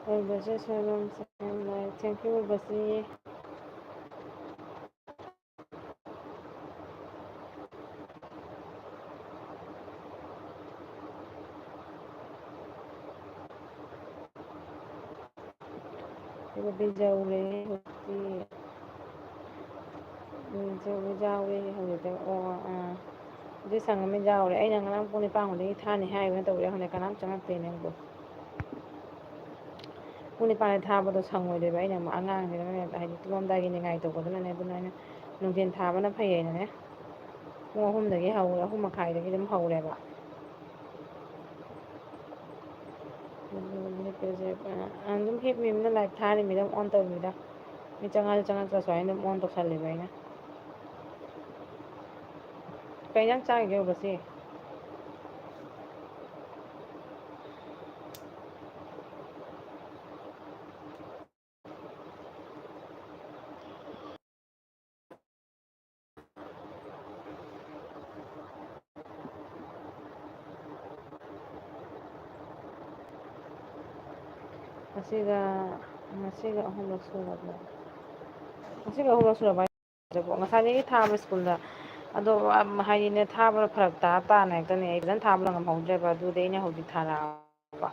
ꯑꯣꯏꯕꯁꯦ ꯁꯣꯏꯕꯝ ꯊꯦꯡꯀ꯭ꯌꯨ ꯑꯣꯏꯕꯁꯤ ꯕꯤꯖꯧꯔꯦ ꯍꯧꯖꯤꯛꯇꯤ ꯌꯥꯎꯋꯦ ꯍꯧꯖꯤꯛꯇꯤ ꯑꯗꯨꯗꯤ ꯁꯪꯉꯝꯃꯦ ꯌꯥꯎꯔꯦ ꯑꯩꯅ ꯉꯔꯥꯡ ꯄꯨꯡ 9 ꯊꯥꯅꯤ ꯍꯥꯏꯕꯅ ꯇꯧꯔꯦ ꯍꯧꯖꯤꯛ ꯀꯅꯥꯝ ꯆꯪꯉꯛꯇꯦ ꯅꯪꯕꯨ ꯄꯨꯡ 9 ꯊꯥꯕꯗꯣ ꯁꯪꯉꯣꯏꯗꯣꯏꯕ ꯑꯩꯅ ꯑꯃꯨꯛ ꯑꯉꯥꯡꯁꯤꯅ ꯍꯥꯏꯗꯤ ꯇꯨꯝꯃꯝꯗꯥꯏꯒꯤ ꯅꯤꯡꯉꯥꯏ ꯇꯧꯕꯗꯨꯅꯅꯦ ꯑꯗꯨꯅ ꯑꯩꯅ ꯅꯨꯡꯊꯤꯟ ꯊꯥꯕꯅ ꯐꯩꯌꯦꯅꯅꯦ ꯄꯨꯡ 3ꯗꯒꯤ ꯍꯧꯔꯦ 3:30ꯗꯒꯤ ꯑꯗꯨꯝ ꯍꯧꯔꯦꯕ ꯑꯗꯨꯝ ꯍꯤꯞꯄꯤꯕꯅꯤꯅ ꯂꯥꯏꯚ ꯊꯥꯔꯤꯃꯤꯗ ꯑꯣꯟ ꯇꯧꯔꯤꯃꯤꯗ ꯃꯤ ꯆꯪꯉꯛꯑꯁꯨ ꯆꯪꯉꯛꯇ꯭ꯔꯁꯨ ꯑꯩꯅ ꯑꯗꯨꯝ ꯑꯣꯟ ꯇꯧꯁꯜꯂꯤꯕ ꯑꯩꯅ ꯀꯩ ꯏꯟꯖꯥꯡ ꯆꯥꯒꯤꯒꯦ ꯎꯔꯕꯁꯤ ꯉꯁꯤꯒ ꯑꯍꯨꯝꯂꯛ ꯁꯨꯔꯕ꯭ꯔꯥ ꯉꯁꯤꯒ ꯑꯍꯨꯝꯂꯛ ꯁꯨꯔꯕ ꯉꯁꯥꯏꯗꯒꯤ ꯊꯥꯕ ꯁ꯭ꯀꯨꯜꯗ ꯑꯗꯣ ꯍꯥꯏꯗꯤꯅꯦ ꯊꯥꯕꯗꯣ ꯐꯔꯛ ꯇꯥꯅ ꯍꯦꯛꯇꯅꯦ ꯑꯩ ꯐꯖꯅ ꯊꯥꯕꯗꯣ ꯉꯝꯍꯧꯗ꯭ꯔꯦꯕ ꯑꯗꯨꯗꯤ ꯑꯩꯅ ꯍꯧꯖꯤꯛ ꯊꯥꯔꯛꯑꯕ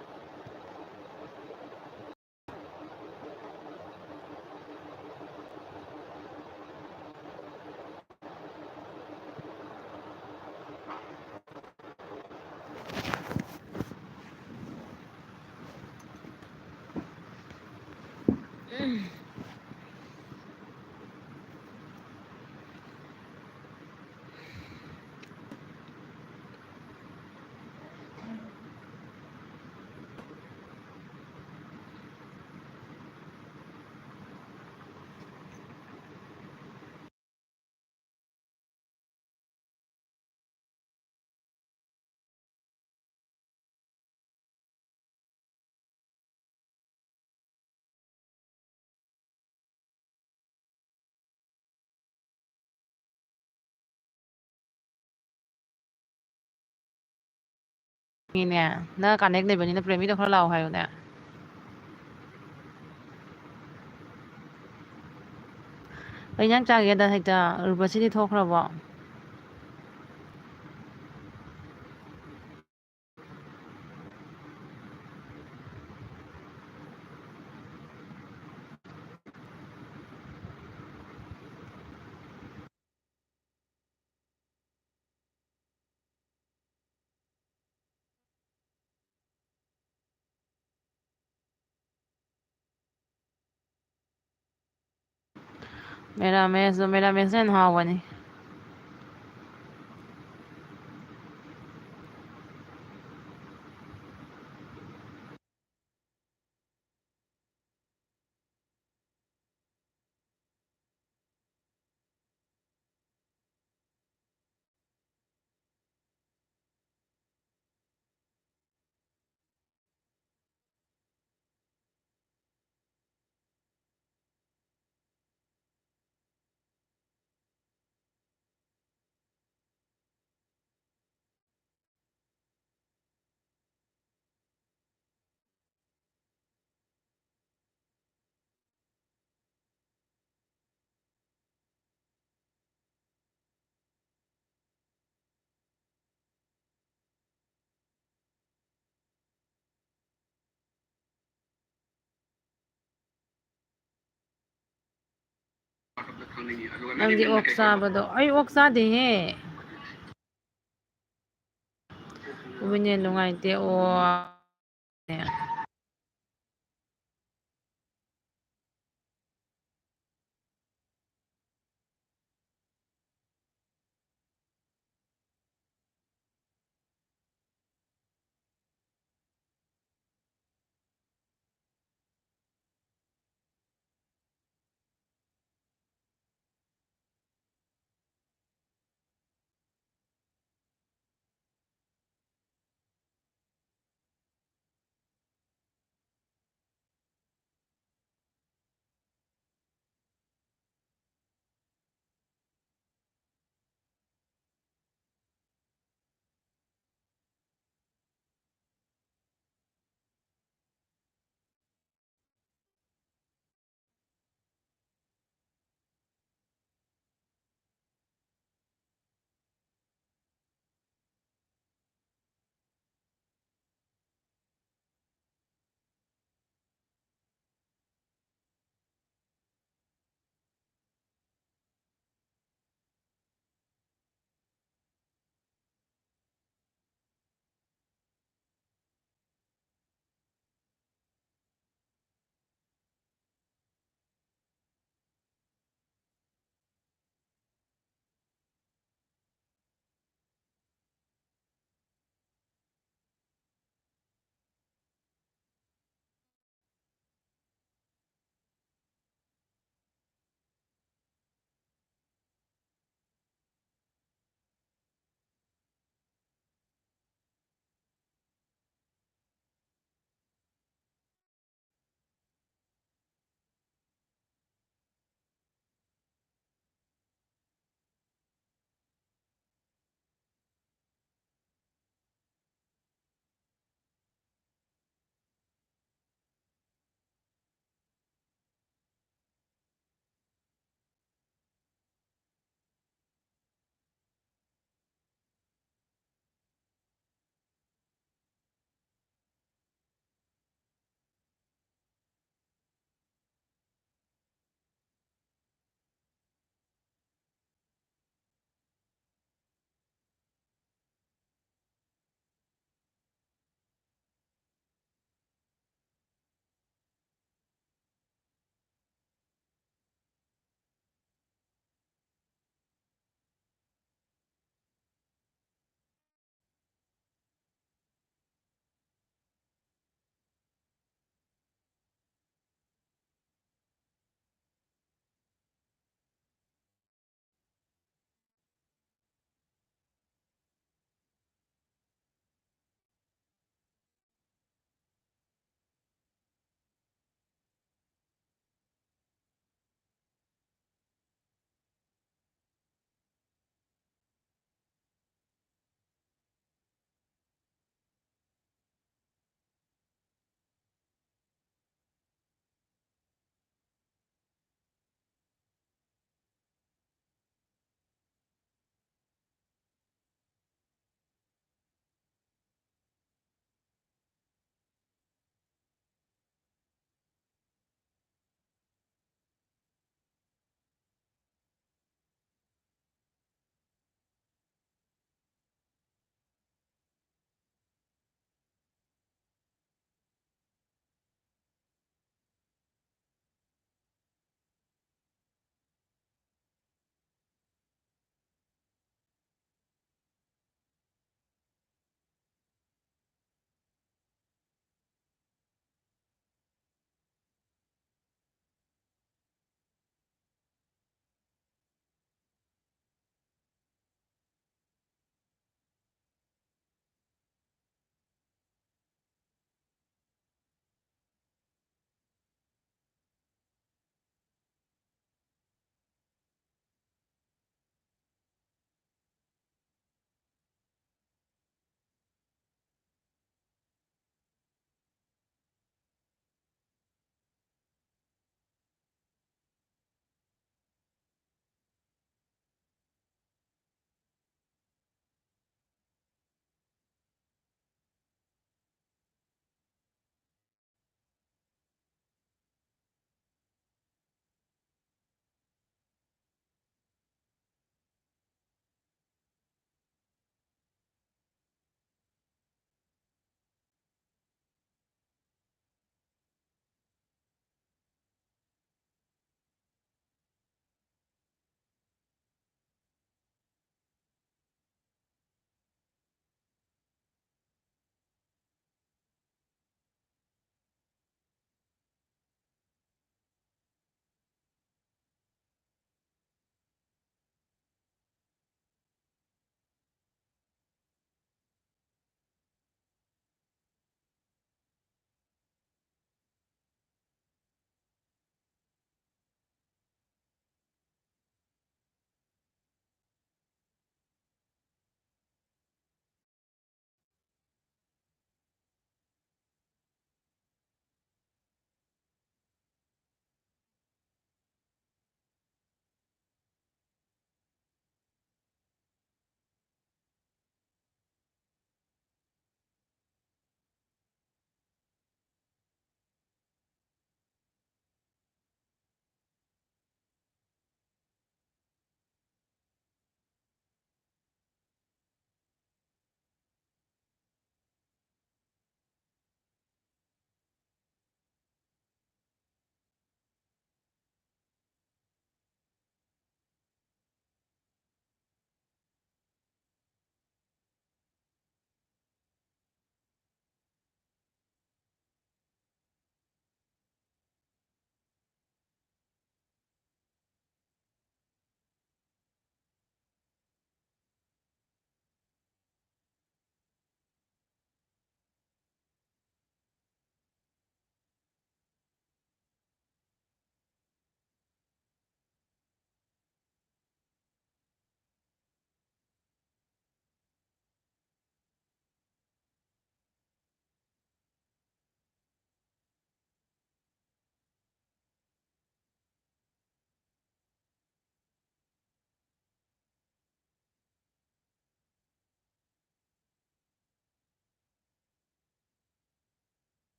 ꯅꯦ ꯅꯪ ꯀꯥꯟꯅꯦꯛ ꯂꯩꯕꯅꯤꯅ ꯄ꯭ꯔꯦꯃꯤꯗꯣ ꯈꯔ ꯂꯥꯛꯑꯣ ꯍꯥꯏꯌꯨꯅꯦ ꯀꯩ ꯏꯟꯖꯥꯡ ꯆꯥꯒꯦ ꯍꯦꯛꯇ ꯎꯔꯕꯁꯤꯗꯤ ꯊꯣꯛꯈ꯭ꯔꯕꯣ ꯃꯦꯔꯥꯃꯦꯁꯅ ꯍꯦꯟꯅ ꯍꯥꯎꯕꯅꯤ ꯅꯪꯗꯤ ꯑꯣꯛ ꯆꯥꯕꯗꯣ ꯑꯩ ꯑꯣꯛ ꯆꯥꯗꯦꯍꯦ ꯅꯦꯠ ꯅꯨꯡꯉꯥꯏꯇꯦ ꯑꯣ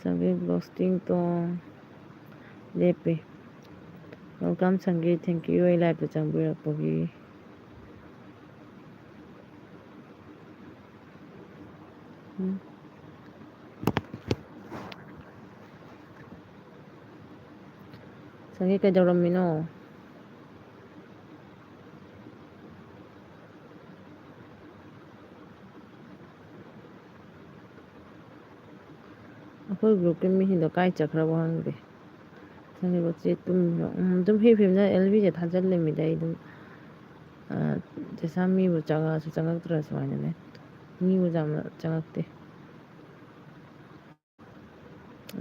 ꯁꯪꯒꯤ ꯕ꯭ꯂꯣꯁꯇꯤꯡ ꯇꯣꯡ ꯂꯦꯞꯄꯤ ꯋꯦꯜꯀꯝ ꯁꯪꯒꯤ ꯊꯦꯡꯀ꯭ꯌꯨ ꯑꯩ ꯂꯥꯏꯞꯇ ꯆꯪꯕꯤꯔꯛꯄꯒꯤ ꯁꯪꯒꯤ ꯀꯩꯗꯧꯔꯝꯃꯤꯅꯣ ꯑꯩꯈꯣꯏ ꯒ꯭ꯔꯨꯞꯀꯤ ꯃꯤꯁꯤꯡꯗꯣ ꯀꯥꯏ ꯆꯠꯈ꯭ꯔꯕꯣ ꯈꯪꯗꯦ ꯁꯪꯒꯤꯕ ꯆꯦ ꯑꯗꯨꯝ ꯍꯤꯞꯅ ꯑꯦꯜꯕꯤꯁꯦ ꯊꯥꯖꯤꯜꯂꯤꯃꯤꯗ ꯑꯩ ꯑꯗꯨꯝ ꯆꯦꯁꯥ ꯃꯤꯕꯨ ꯆꯪꯉꯛꯑꯁꯨ ꯆꯪꯉꯛꯇ꯭ꯔꯁꯨ ꯍꯥꯏꯅꯅꯦ ꯃꯤꯕꯨ ꯌꯥꯝꯅ ꯆꯪꯉꯛꯇꯦ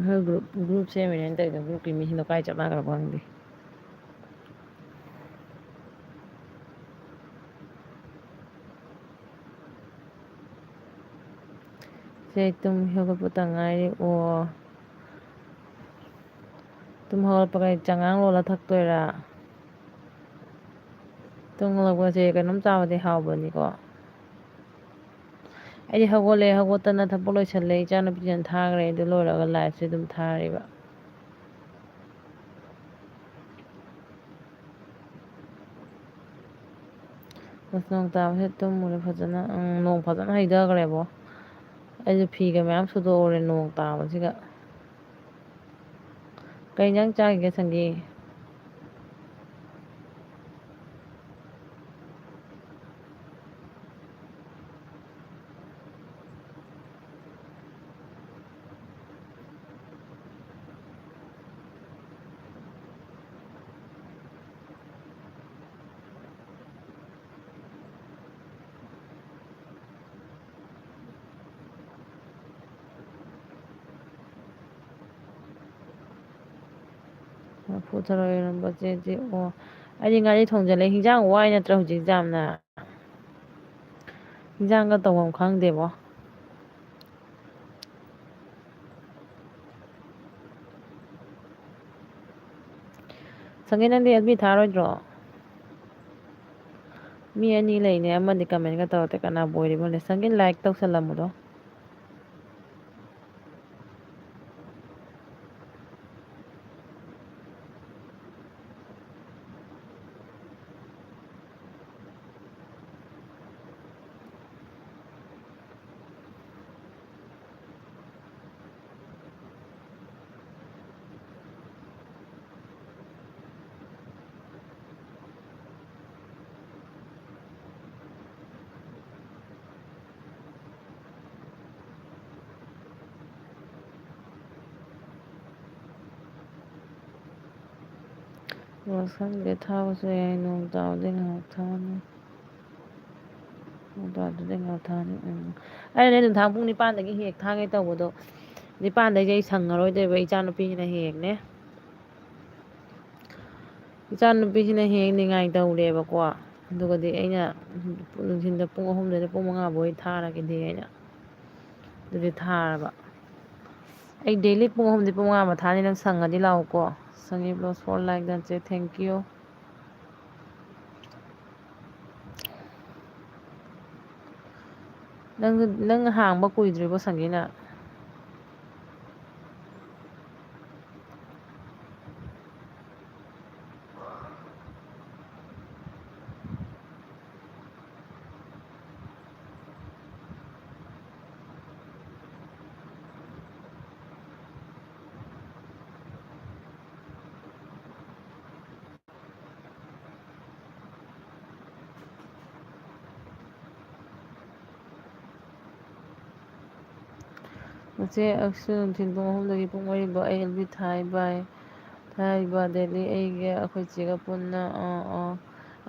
ꯍꯣꯏ ꯒ꯭ꯔꯨꯞ ꯁꯦꯝꯃꯤꯅꯦꯅ ꯇꯧꯔꯤꯗꯣ ꯒ꯭ꯔꯨꯞꯀꯤ ꯃꯤꯁꯤꯡꯗꯣ ꯀꯥꯏ ꯆꯠꯅꯈ꯭ꯔꯕ ꯈꯪꯗꯦ ꯁꯦ ꯇꯨꯝ ꯍꯧꯒꯠꯄꯇ ꯉꯥꯏꯔꯤ ꯑꯣ ꯇꯨꯝ ꯍꯧꯒꯠꯄꯒ ꯆꯉꯥꯡ ꯂꯣꯜꯂ ꯊꯛꯇꯣꯏꯔꯥ ꯇꯨꯝ ꯍꯧꯒꯠꯂꯛꯄꯁꯦ ꯀꯩꯅꯣꯝ ꯆꯥꯕꯗꯤ ꯍꯥꯎꯕꯅꯤꯀꯣ ꯑꯩꯗꯤ ꯍꯧꯒꯠꯂꯦ ꯍꯧꯒꯠꯇꯅ ꯊꯕꯛ ꯂꯣꯏꯁꯜꯂꯦ ꯏꯆꯥ ꯅꯨꯄꯤꯁꯤꯅ ꯊꯥꯈ꯭ꯔꯦ ꯑꯗꯨ ꯂꯣꯏꯔꯒ ꯂꯥꯏꯐꯁꯦ ꯑꯗꯨꯝ ꯊꯥꯔꯤꯕ ꯑꯁ ꯅꯣꯡ ꯇꯥꯕꯁꯦ ꯇꯨꯝꯃꯨꯔꯦ ꯐꯖꯅ ꯅꯣꯡ ꯐꯖꯅ ꯍꯩꯊꯈ꯭ꯔꯦꯕꯣ ꯑꯩꯁꯨ ꯐꯤꯒ ꯃꯌꯥꯝ ꯁꯨꯗꯣꯛꯎꯔꯦ ꯅꯣꯡ ꯇꯥꯕꯁꯤꯒ ꯀꯩ ꯏꯟꯖꯥꯡ ꯆꯥꯒꯤꯒꯦ ꯁꯪꯒꯤ ꯂꯐꯨ ꯊꯔꯣ ꯏꯔꯣꯝꯕ ꯆꯦꯗꯤ ꯑꯣ ꯑꯩꯗꯤ ꯉꯥꯔꯤ ꯊꯣꯡꯖꯤꯜꯂꯦ ꯍꯤꯟꯖꯥꯡ ꯋꯥꯏ ꯅꯠꯇ꯭ꯔꯥ ꯍꯧꯖꯤꯛ ꯌꯥꯝꯅ ꯍꯤꯟꯖꯥꯡꯒ ꯇꯧꯐꯝ ꯈꯪꯗꯦꯕꯣ ꯁꯪꯒꯤ ꯅꯪꯗꯤ ꯑꯦꯜꯕꯤ ꯊꯥꯔꯣꯏꯗ꯭ꯔꯣ ꯃꯤ ꯑꯅꯤ ꯂꯩꯅꯦ ꯑꯃꯗꯤ ꯀꯃꯦꯟꯒ ꯇꯧꯔꯛꯇꯦ ꯀꯅꯥꯕꯨ ꯑꯣꯏꯔꯤꯕꯅꯣ ꯁꯪꯒꯤ ꯂꯥꯏꯛ ꯇꯧꯁꯜꯂꯝꯕꯗꯣ ꯑꯁ ꯈꯪꯗꯦ ꯊꯥꯕꯁꯨ ꯌꯥꯏ ꯅꯣꯡ ꯇꯥꯕꯗꯤ ꯉꯥꯏꯍꯥꯛ ꯊꯥꯅꯤ ꯅꯣꯡ ꯇꯥꯗ꯭ꯔꯗꯤ ꯉꯥꯏꯍꯥꯛ ꯊꯥꯅꯤ ꯑꯩꯅꯅꯦ ꯅꯨꯡꯗꯥꯡ ꯄꯨꯡ 9ꯗꯒꯤ ꯍꯦꯛ ꯊꯥꯒꯦ ꯇꯧꯕꯗꯣ 9ꯗꯩꯗꯤ ꯑꯩ ꯁꯪꯉꯔꯣꯏꯗꯣꯏꯕ ꯏꯆꯥ ꯅꯨꯄꯤꯁꯤꯅ ꯍꯦꯛꯅꯦ ꯏꯆꯥ ꯅꯨꯨꯄꯤꯁꯤꯅ ꯍꯦꯛ ꯅꯤꯡꯉꯥꯏ ꯇꯧꯔꯦꯕꯀꯣ ꯑꯗꯨꯒꯗꯤ ꯑꯩꯅ ꯅꯨꯡꯊꯤꯟꯗ ꯄꯨꯡ 3ꯗꯩꯅ ꯄꯨꯡ 5 ꯐꯥꯎ ꯊꯥꯔꯒꯗꯤ ꯑꯩꯅ ꯑꯗꯨꯗꯤ ꯊꯥꯔꯕ ꯑꯩ ꯗꯦꯂꯤ ꯄꯨꯡ 3ꯗꯩ ꯄꯨꯡ 5 ꯐꯥꯎ ꯊꯥꯅꯤ ꯅꯪ ꯁꯪꯉꯗꯤ ꯂꯥꯛꯎꯀꯣ ꯁꯪꯒꯤ ꯕ꯭ꯂꯣꯁ ꯐꯣꯔ ꯂꯥꯏꯛ ꯗꯁꯦ ꯊꯦꯡꯀ꯭ꯌꯨ ꯅꯪ ꯍꯥꯡꯕ ꯀꯨꯏꯗ꯭ꯔꯤꯕꯣ ꯁꯪꯒꯤꯅ ꯅꯆꯦ ꯑꯩꯁꯨ ꯅꯨꯡꯊꯤꯜ ꯄꯨꯡ 3ꯗꯒꯤ ꯄꯨꯡ 4 ꯐꯥꯎ ꯑꯩ ꯑꯦꯜꯕꯤ ꯊꯥꯏ ꯕꯥꯏ ꯊꯥꯔꯤꯕ ꯗꯦꯜꯂꯤ ꯑꯩꯒ ꯑꯩꯈꯣꯏ ꯆꯦꯒ ꯄꯨꯟꯅ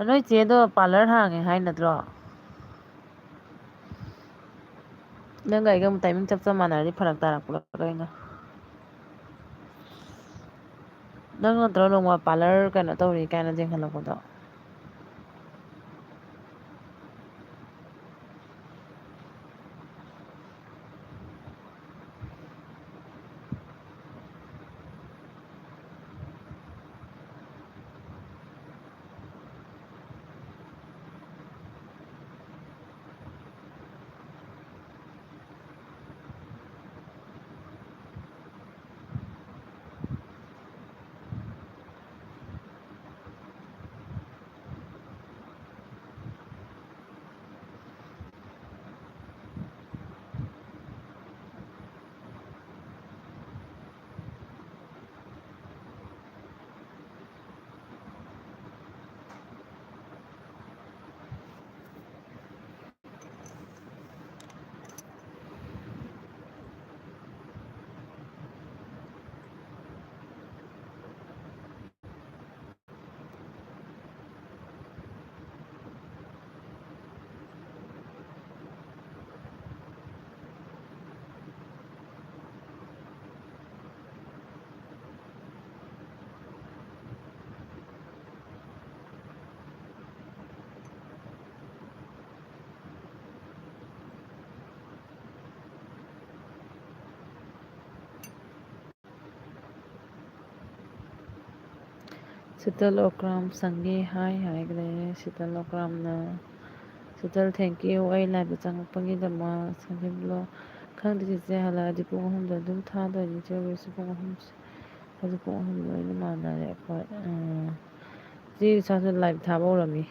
ꯅꯣꯏ ꯆꯦꯗꯣ ꯄꯥꯔꯂꯔ ꯍꯥꯡꯉꯦ ꯍꯥꯏ ꯅꯠꯇ꯭ꯔꯣ ꯅꯪꯒ ꯑꯩꯒ ꯑꯃꯨꯛ ꯇꯥꯏꯃꯤꯡ ꯆꯞ ꯃꯥꯟꯅꯔꯗꯤ ꯐꯔꯛ ꯇꯥꯔꯛꯄ꯭ꯔꯥ ꯀꯩꯅꯣ ꯅꯪ ꯅꯠꯇ꯭ꯔꯣ ꯅꯣꯡꯃ ꯄꯥꯔꯂꯔ ꯀꯩꯅꯣ ꯇꯧꯔꯤ ꯀꯥꯏꯅ ꯆꯤꯡꯈꯠꯂꯛꯄꯗꯣ ꯁꯤꯇꯜ ꯑꯣꯀ꯭ꯔꯥꯝ ꯁꯪꯒꯦ ꯍꯥꯏꯈ꯭ꯔꯦ ꯁꯤꯇꯜ ꯑꯣꯀ꯭ꯔꯥꯝꯅ ꯁꯤꯇꯜ ꯊꯦꯡꯀ꯭ꯌꯨ ꯑꯩ ꯂꯥꯏꯕ ꯆꯪꯉꯛꯄꯒꯤꯗꯃꯛ ꯁꯪꯒꯤꯕ꯭ꯂꯣ ꯈꯪꯗꯦ ꯆꯤꯆꯦ ꯍꯜꯂꯛꯑꯗꯤ ꯄꯨꯡ 3ꯗ ꯑꯗꯨꯝ ꯊꯥꯗꯣꯏꯅꯤ ꯆꯦ ꯍꯧꯖꯤꯛ ꯄꯨꯡ 3 ꯍꯧꯖꯤꯛ ꯄꯨꯡ 3 ꯂꯣꯏꯅ ꯃꯥꯟꯅꯔꯦ ꯑꯩꯈꯣꯏ ꯆꯦ ꯏꯁꯥꯁꯨ ꯂꯥꯏꯚ ꯊꯥꯕ ꯍꯧꯔꯝꯃꯤ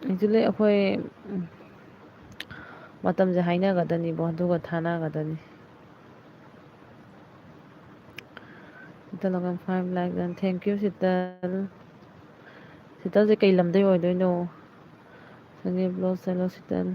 ꯑꯦꯛꯆꯨꯋꯦꯂꯤ ꯑꯩꯈꯣꯏ ꯃꯇꯝꯁꯦ ꯍꯥꯏꯅꯒꯗꯅꯤꯕꯣ ꯑꯗꯨꯒ ꯊꯥꯅꯒꯗꯅꯤ ꯁꯤꯇꯜ ꯑꯣꯀ꯭ꯔꯥꯝ 5 ꯂꯥꯏꯛ ꯊꯦꯡꯀ꯭ꯌꯨ ꯁꯤꯇꯜꯁꯦ ꯀꯩ ꯂꯝꯗꯩ ꯑꯣꯏꯗꯣꯏꯅꯣ ꯁꯪꯒꯤꯕ꯭ꯂꯣ ꯆꯠꯂꯣ ꯁꯤꯇꯜ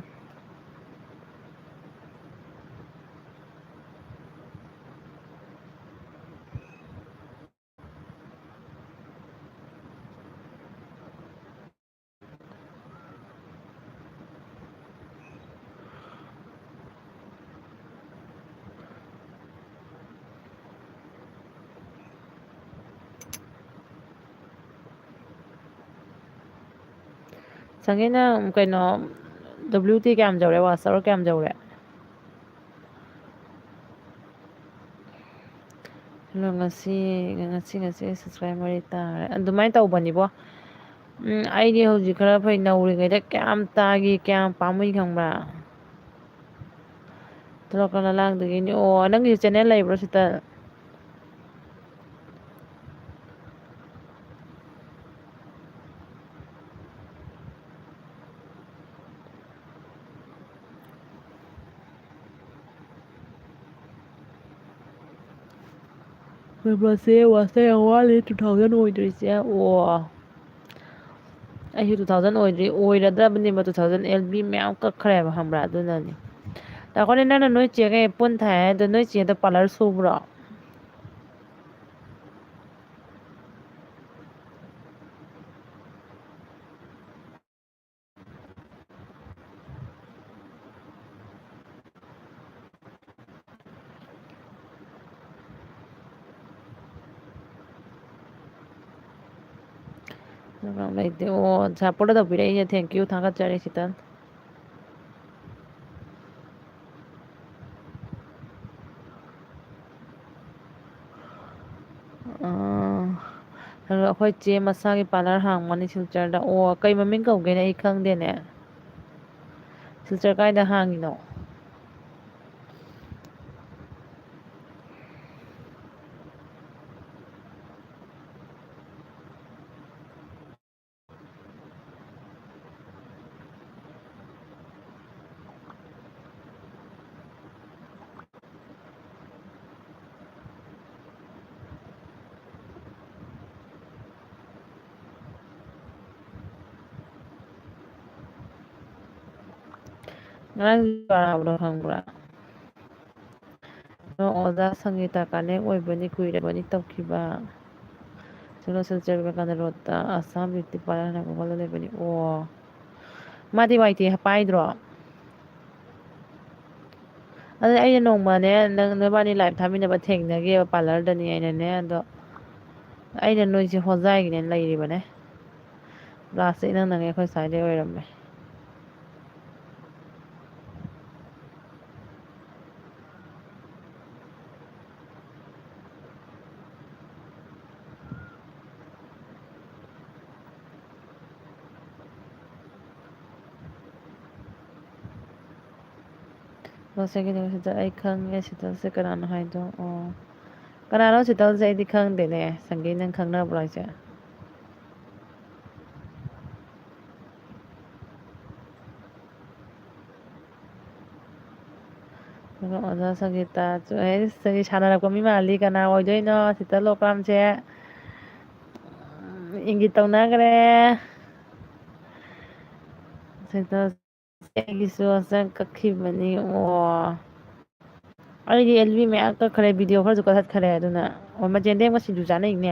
ꯁꯪꯒꯤ ꯅꯪ ꯀꯩꯅꯣ WT ꯀꯌꯥꯝ ꯌꯧꯔꯦ ꯋꯥꯆ ꯑꯋꯥꯔ ꯀꯌꯥꯝ ꯌꯧꯔꯦ ꯑꯗꯣ ꯉꯁꯤ ꯁꯕꯁꯀ꯭ꯔꯥꯏꯕ 3 ꯇꯥꯔꯦ ꯑꯗꯨꯃꯥꯏꯅ ꯇꯧꯕꯅꯤꯕꯣ ꯑꯩꯗꯤ ꯍꯧꯖꯤꯛ ꯈꯔ ꯐꯩ ꯅꯧꯔꯤꯉꯩꯗ ꯀꯌꯥꯝ ꯇꯥꯈꯤ ꯀꯌꯥꯝ ꯄꯥꯝꯃꯨꯏ ꯈꯪꯕ꯭ꯔꯥ ꯇꯂꯣꯞꯀꯥꯟ ꯂꯥꯡꯗꯒꯤꯅꯤ ꯑꯣ ꯅꯪꯒꯤꯁꯨ ꯆꯦꯅꯦꯜ ꯂꯩꯕ꯭ꯔꯣ ꯁꯤꯇꯜ ꯃꯁꯦ ꯋꯥꯆ ꯌꯥꯝ ꯋꯥꯠꯂꯤ 2000 ꯑꯣꯏꯗ꯭ꯔꯤꯁꯦ ꯑꯣ ꯑꯩꯁꯨ 2000 ꯑꯣꯏꯗ꯭ꯔꯤ ꯑꯣꯏꯔꯗꯕꯅꯦꯕ 2000 LB ꯃꯌꯥꯝ ꯀꯛꯈ꯭ꯔꯦꯕ ꯈꯪꯕ꯭ꯔꯥ ꯑꯗꯨꯅꯅꯤ ꯇꯥꯈꯣꯅꯦ ꯅꯪꯅ ꯅꯣꯏ ꯆꯦꯒ ꯄꯨꯟ ꯊꯥꯏ ꯍꯥꯏꯗꯣ ꯅꯣꯏ ꯆꯦꯗꯣ ꯄꯥꯔꯂꯔ ꯁꯨꯕ꯭ꯔꯣ ꯂꯩꯇꯦ ꯑꯣ ꯁꯞꯄꯣꯔꯠ ꯇꯧꯕꯤꯔꯛꯏꯁꯦ ꯊꯦꯡꯀ꯭ꯌꯨ ꯊꯥꯒꯠꯆꯔꯤ ꯁꯤꯇꯜ ꯑꯗꯣ ꯑꯩꯈꯣꯏ ꯆꯦ ꯃꯁꯥꯒꯤ ꯄꯥꯔꯂꯔ ꯍꯥꯡꯕꯅꯤ ꯁꯤꯜꯆꯔꯗ ꯑꯣ ꯀꯩ ꯃꯃꯤꯡ ꯀꯧꯒꯦꯅꯦ ꯑꯩ ꯈꯪꯗꯦꯅꯦ ꯁꯤꯜꯆꯔ ꯀꯥꯏꯗ ꯍꯥꯡꯉꯤꯅꯣ ꯉꯔꯥꯡ ꯄꯥꯕꯗꯣ ꯈꯪꯕ꯭ꯔꯥ ꯑꯣꯖꯥ ꯁꯪꯒꯤꯇꯥ ꯀꯥꯅꯦꯛ ꯑꯣꯏꯕꯅꯤ ꯀꯨꯏꯔꯕꯅꯤ ꯇꯧꯈꯤꯕ ꯁꯤꯜꯆꯔ ꯕꯤꯕꯦꯀꯥꯅꯟꯗ ꯔꯣꯗꯇ ꯑꯁꯥꯝ ꯕ꯭ꯌꯨꯇꯤ ꯄꯥꯔꯂꯔ ꯍꯥꯏꯅ ꯒꯨꯒꯜꯗ ꯂꯩꯕꯅꯤ ꯑꯣ ꯃꯥꯗꯤ ꯋꯥꯏ ꯇꯤ ꯄꯥꯏꯗ꯭ꯔꯣ ꯑꯗꯨ ꯑꯩꯅ ꯅꯣꯡꯃꯅꯦ ꯅꯪ ꯅꯕꯥꯅꯤ ꯂꯥꯏꯚ ꯊꯥꯃꯤꯟꯅꯕ ꯊꯦꯡꯅꯈꯤꯕ ꯄꯥꯔꯂꯔꯗꯅꯤ ꯑꯩꯅꯅꯦ ꯑꯗꯣ ꯑꯩꯅ ꯅꯣꯏꯁꯦ ꯍꯣꯖꯥꯏꯒꯤꯅꯦ ꯂꯩꯔꯤꯕꯅꯦ ꯂꯥꯁꯇ ꯏꯅꯪ ꯅꯪꯉꯦ ꯑꯩꯈꯣꯏ ꯁ꯭ꯋꯥꯏꯗꯩ ꯑꯣꯏꯔꯝꯃꯦ ꯁꯤꯗ ꯑꯩ ꯈꯪꯉꯦ ꯁꯤꯇꯜꯁꯦ ꯀꯅꯥꯅꯣ ꯍꯥꯏꯗꯣ ꯑꯣ ꯀꯅꯥꯅꯣ ꯁꯤꯇꯜꯁꯦ ꯑꯩꯗꯤ ꯈꯪꯗꯦꯅꯦ ꯁꯪꯒꯤ ꯅꯪ ꯈꯪꯅꯕ꯭ꯔꯣ ꯍꯥꯏꯁꯦ ꯑꯣꯖꯥ ꯁꯪꯒꯤꯇꯥ ꯁꯥꯟꯅꯔꯛꯄ ꯃꯤ ꯃꯥꯜꯂꯤ ꯀꯅꯥ ꯑꯣꯏꯗꯣꯏꯅꯣ ꯁꯤꯇꯜ ꯑꯣꯀ꯭ꯔꯥꯝꯁꯦ ꯏꯪꯒꯤꯠ ꯇꯧꯅꯈ꯭ꯔꯦ ꯑꯩꯒꯤꯁꯨ ꯍꯟꯆꯪ ꯀꯛꯈꯤꯕꯅꯤ ꯑꯣ ꯑꯩꯗꯤ ꯑꯦꯜꯕꯤ ꯃꯌꯥꯝ ꯀꯛꯈ꯭ꯔꯦ ꯚꯤꯗꯤꯑꯣ ꯈꯔꯁꯨ ꯀꯛꯊꯠꯈ꯭ꯔꯦ ꯑꯗꯨꯅ ꯑꯣ ꯃꯆꯦꯟꯗꯦꯝꯒ ꯁꯤꯡꯖꯨ ꯆꯥꯅꯩꯅꯦ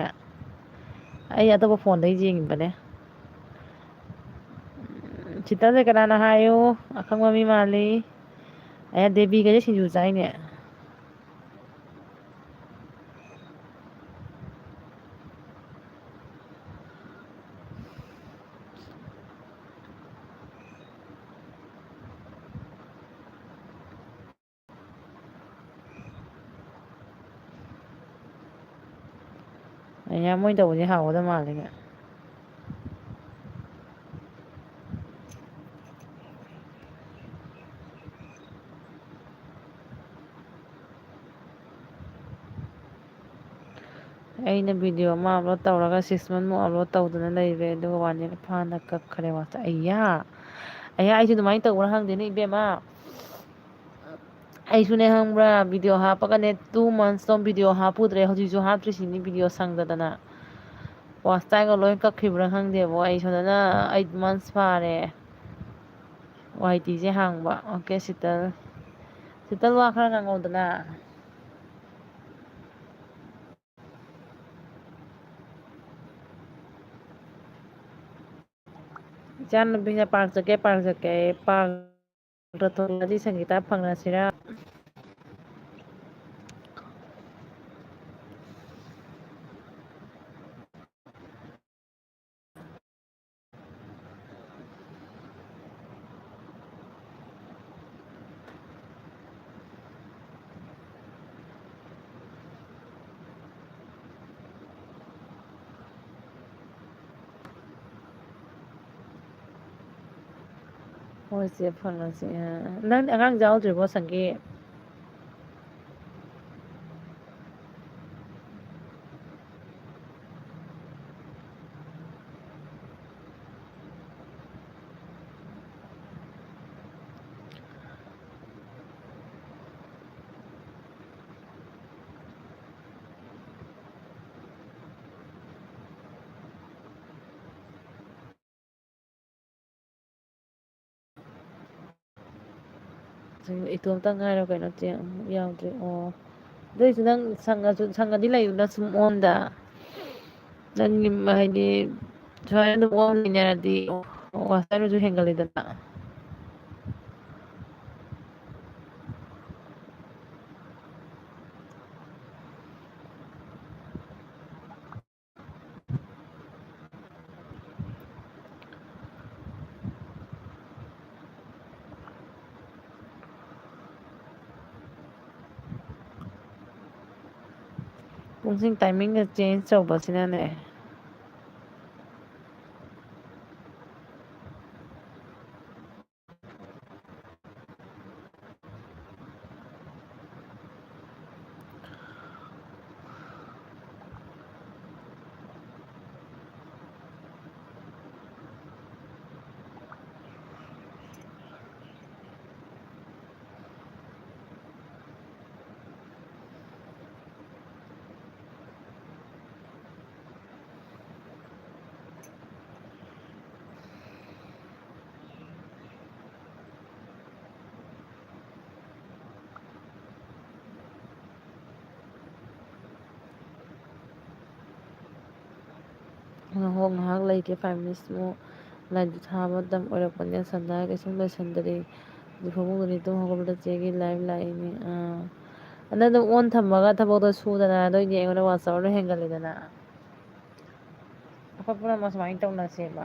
ꯑꯩ ꯑꯇꯣꯞꯄ ꯐꯣꯟꯗꯩ ꯌꯦꯡꯉꯤꯕꯅꯦ ꯁꯤꯇꯜꯁꯦ ꯀꯅꯥꯅꯣ ꯍꯥꯏꯌꯨ ꯑꯈꯪꯕ ꯃꯤ ꯃꯥꯜꯂꯤ ꯑꯌꯥ ꯗꯦꯕꯤꯒꯁꯦ ꯁꯤꯡꯖꯨ ꯆꯥꯏꯅꯦ ꯑꯩꯌꯥ ꯃꯣꯏ ꯇꯧꯕꯗꯤ ꯍꯥꯎꯒꯗꯕ ꯃꯥꯜꯂꯤꯅꯦ꯫ ꯑꯩꯅ ꯚꯤꯗꯤꯑꯣ ꯑꯃ ꯑꯞꯂꯣꯗ ꯇꯧꯔꯒ 6 ꯃꯟꯃꯨꯛ ꯑꯞꯂꯣꯗ ꯇꯧꯗꯨꯅ ꯂꯩꯔꯦ ꯑꯗꯨꯒ 1 year ꯐꯥꯅ ꯀꯛꯈ꯭ꯔꯦ ꯋꯥꯆꯞ ꯑꯩꯌꯥ ꯑꯩꯁꯨ ꯑꯗꯨꯃꯥꯏꯅ ꯇꯧꯕ꯭ꯔꯥ ꯈꯪꯗꯦꯅꯦ ꯏꯕꯦꯝꯃ ꯑꯩꯁꯨꯅꯦ ꯈꯪꯕ꯭ꯔꯥ ꯚꯤꯗꯤꯑꯣ ꯍꯥꯞꯄꯒꯅꯦ 2 months ꯚꯤꯗꯤꯑꯣ ꯍꯥꯞꯄꯨꯗ꯭ꯔꯦ ꯍꯧꯖꯤꯛꯁꯨ ꯍꯥꯞꯇ꯭ꯔꯤꯁꯤꯅꯤ ꯚꯤꯗꯤꯑꯣ ꯁꯪꯗꯗꯅ ꯋꯥꯆ ꯇꯥꯏꯒ ꯂꯣꯏ ꯀꯛꯈꯤꯕ꯭ꯔꯥ ꯈꯪꯗꯦꯕꯣ ꯑꯩ ꯁꯣꯝꯗꯅ 8 months ꯐꯥꯔꯦ ꯋꯥꯏ ꯇꯤꯁꯦ ꯍꯥꯡꯕ ꯑꯣꯀꯦ ꯁꯤꯇꯜ ꯋꯥ ꯈꯔ ꯉꯥꯡꯉꯧꯗꯅ ꯏꯆꯥ ꯅꯨꯨꯄꯤꯅ ꯄꯥꯔꯛ ꯆꯠꯀꯦ ꯄꯥꯔꯛꯇ ꯊꯣꯛꯂꯗꯤ ꯁꯪꯒꯤꯇꯥ ꯐꯪꯅꯁꯤꯔꯥ ꯍꯣꯏꯁꯦ ꯐꯪꯉꯁꯤ ꯅꯪꯗꯤ ꯑꯉꯥꯡ ꯌꯥꯎꯗ꯭ꯔꯤꯕꯣ ꯁꯪꯒꯤ ꯏꯇꯣꯝꯇ ꯉꯥꯏꯔꯣ ꯀꯩꯅꯣ ꯆꯦ ꯌꯥꯎꯗ꯭ꯔꯤ ꯑꯣ ꯑꯗꯨꯏꯁꯨ ꯅꯪ ꯁꯪꯉꯗꯤ ꯂꯩꯌꯨꯅ ꯁꯨꯝ ꯑꯣꯟꯗ ꯅꯪꯒꯤ ꯍꯥꯏꯗꯤ ꯁꯨꯃꯥꯏꯅ ꯑꯗꯨꯝ ꯑꯣꯟ ꯂꯩꯅꯔꯗꯤ ꯋꯥꯆꯔꯁꯨ ꯍꯦꯟꯒꯠꯂꯤꯗꯅ ꯄꯨꯡꯁꯤꯡ ꯇꯥꯏꯃꯤꯡꯒ ꯆꯦꯟꯖ ꯇꯧꯕꯁꯤꯅꯅꯦ ꯉꯥꯏꯍꯥꯛ ꯂꯩꯒꯦ 5 minutes ꯃꯨꯛ ꯂꯥꯏꯗꯨꯛ ꯊꯥꯕ ꯃꯇꯝ ꯑꯣꯏꯔꯛꯄꯅꯤꯅ ꯁꯟꯗꯥ ꯀꯩꯁꯨꯝ ꯂꯣꯏꯁꯟꯗꯔꯤ ꯐꯃꯨꯡꯗꯅꯤ ꯇꯨꯝ ꯍꯧꯒꯠꯄꯗ ꯆꯦꯒꯤ ꯂꯥꯏꯚ ꯂꯥꯛꯏꯅꯤ ꯑꯗ ꯑꯗꯨꯝ ꯑꯣꯟ ꯊꯝꯃꯒ ꯊꯕꯛꯇꯣ ꯁꯨꯗꯅ ꯑꯗꯨꯑꯣꯏꯗꯤ ꯑꯩꯉꯣꯟꯗ ꯋꯥꯆ ꯑꯋꯥꯔꯗꯣ ꯍꯦꯟꯒꯠꯂꯤꯗꯅ ꯑꯩꯈꯣꯏ ꯄꯨꯝꯅꯃꯛ ꯁꯨꯃꯥꯏꯅ ꯇꯧꯅꯁꯦꯕ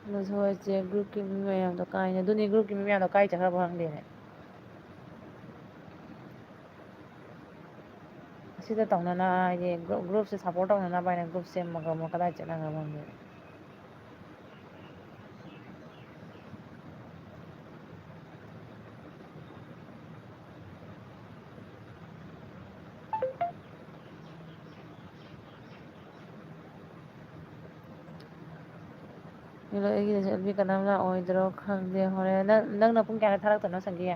ꯑꯗꯨꯁꯨ ꯍꯣꯏ ꯆꯦ ꯒ꯭ꯔꯨꯞꯀꯤ ꯃꯤ ꯃꯌꯥꯝꯗꯣ ꯀꯥꯏꯅꯦ ꯑꯗꯨꯅꯤ ꯒ꯭ꯔꯨꯞꯀꯤ ꯃꯤ ꯃꯌꯥꯝꯗꯣ ꯀꯥꯏ ꯆꯠꯈ꯭ꯔꯕ ꯈꯪꯗꯦꯅꯦ ꯑꯁꯤꯗ ꯇꯧꯅꯅ ꯍꯥꯏꯗꯤ ꯒ꯭ꯔꯨꯞꯁꯦ ꯁꯞꯄꯣꯔꯠ ꯇꯧꯅꯅꯕ ꯍꯥꯏꯅ ꯒ꯭ꯔꯨꯞ ꯁꯦꯝꯃꯒ ꯑꯃꯨꯛ ꯀꯗꯥꯏ ꯆꯠꯅꯈ꯭ꯔꯕ ꯈꯪꯗꯦ ꯑꯩꯒꯤꯗꯁꯨ ꯑꯦꯜꯕꯤ ꯀꯅꯥꯝ ꯂꯥꯛꯑꯣꯏꯗ꯭ꯔꯣ ꯈꯪꯗꯦ ꯍꯣꯔꯦꯟ ꯅꯪꯅ ꯄꯨꯡ ꯀꯌꯥꯗ ꯊꯥꯔꯛꯇꯣꯏꯅꯣ ꯁꯪꯒꯤ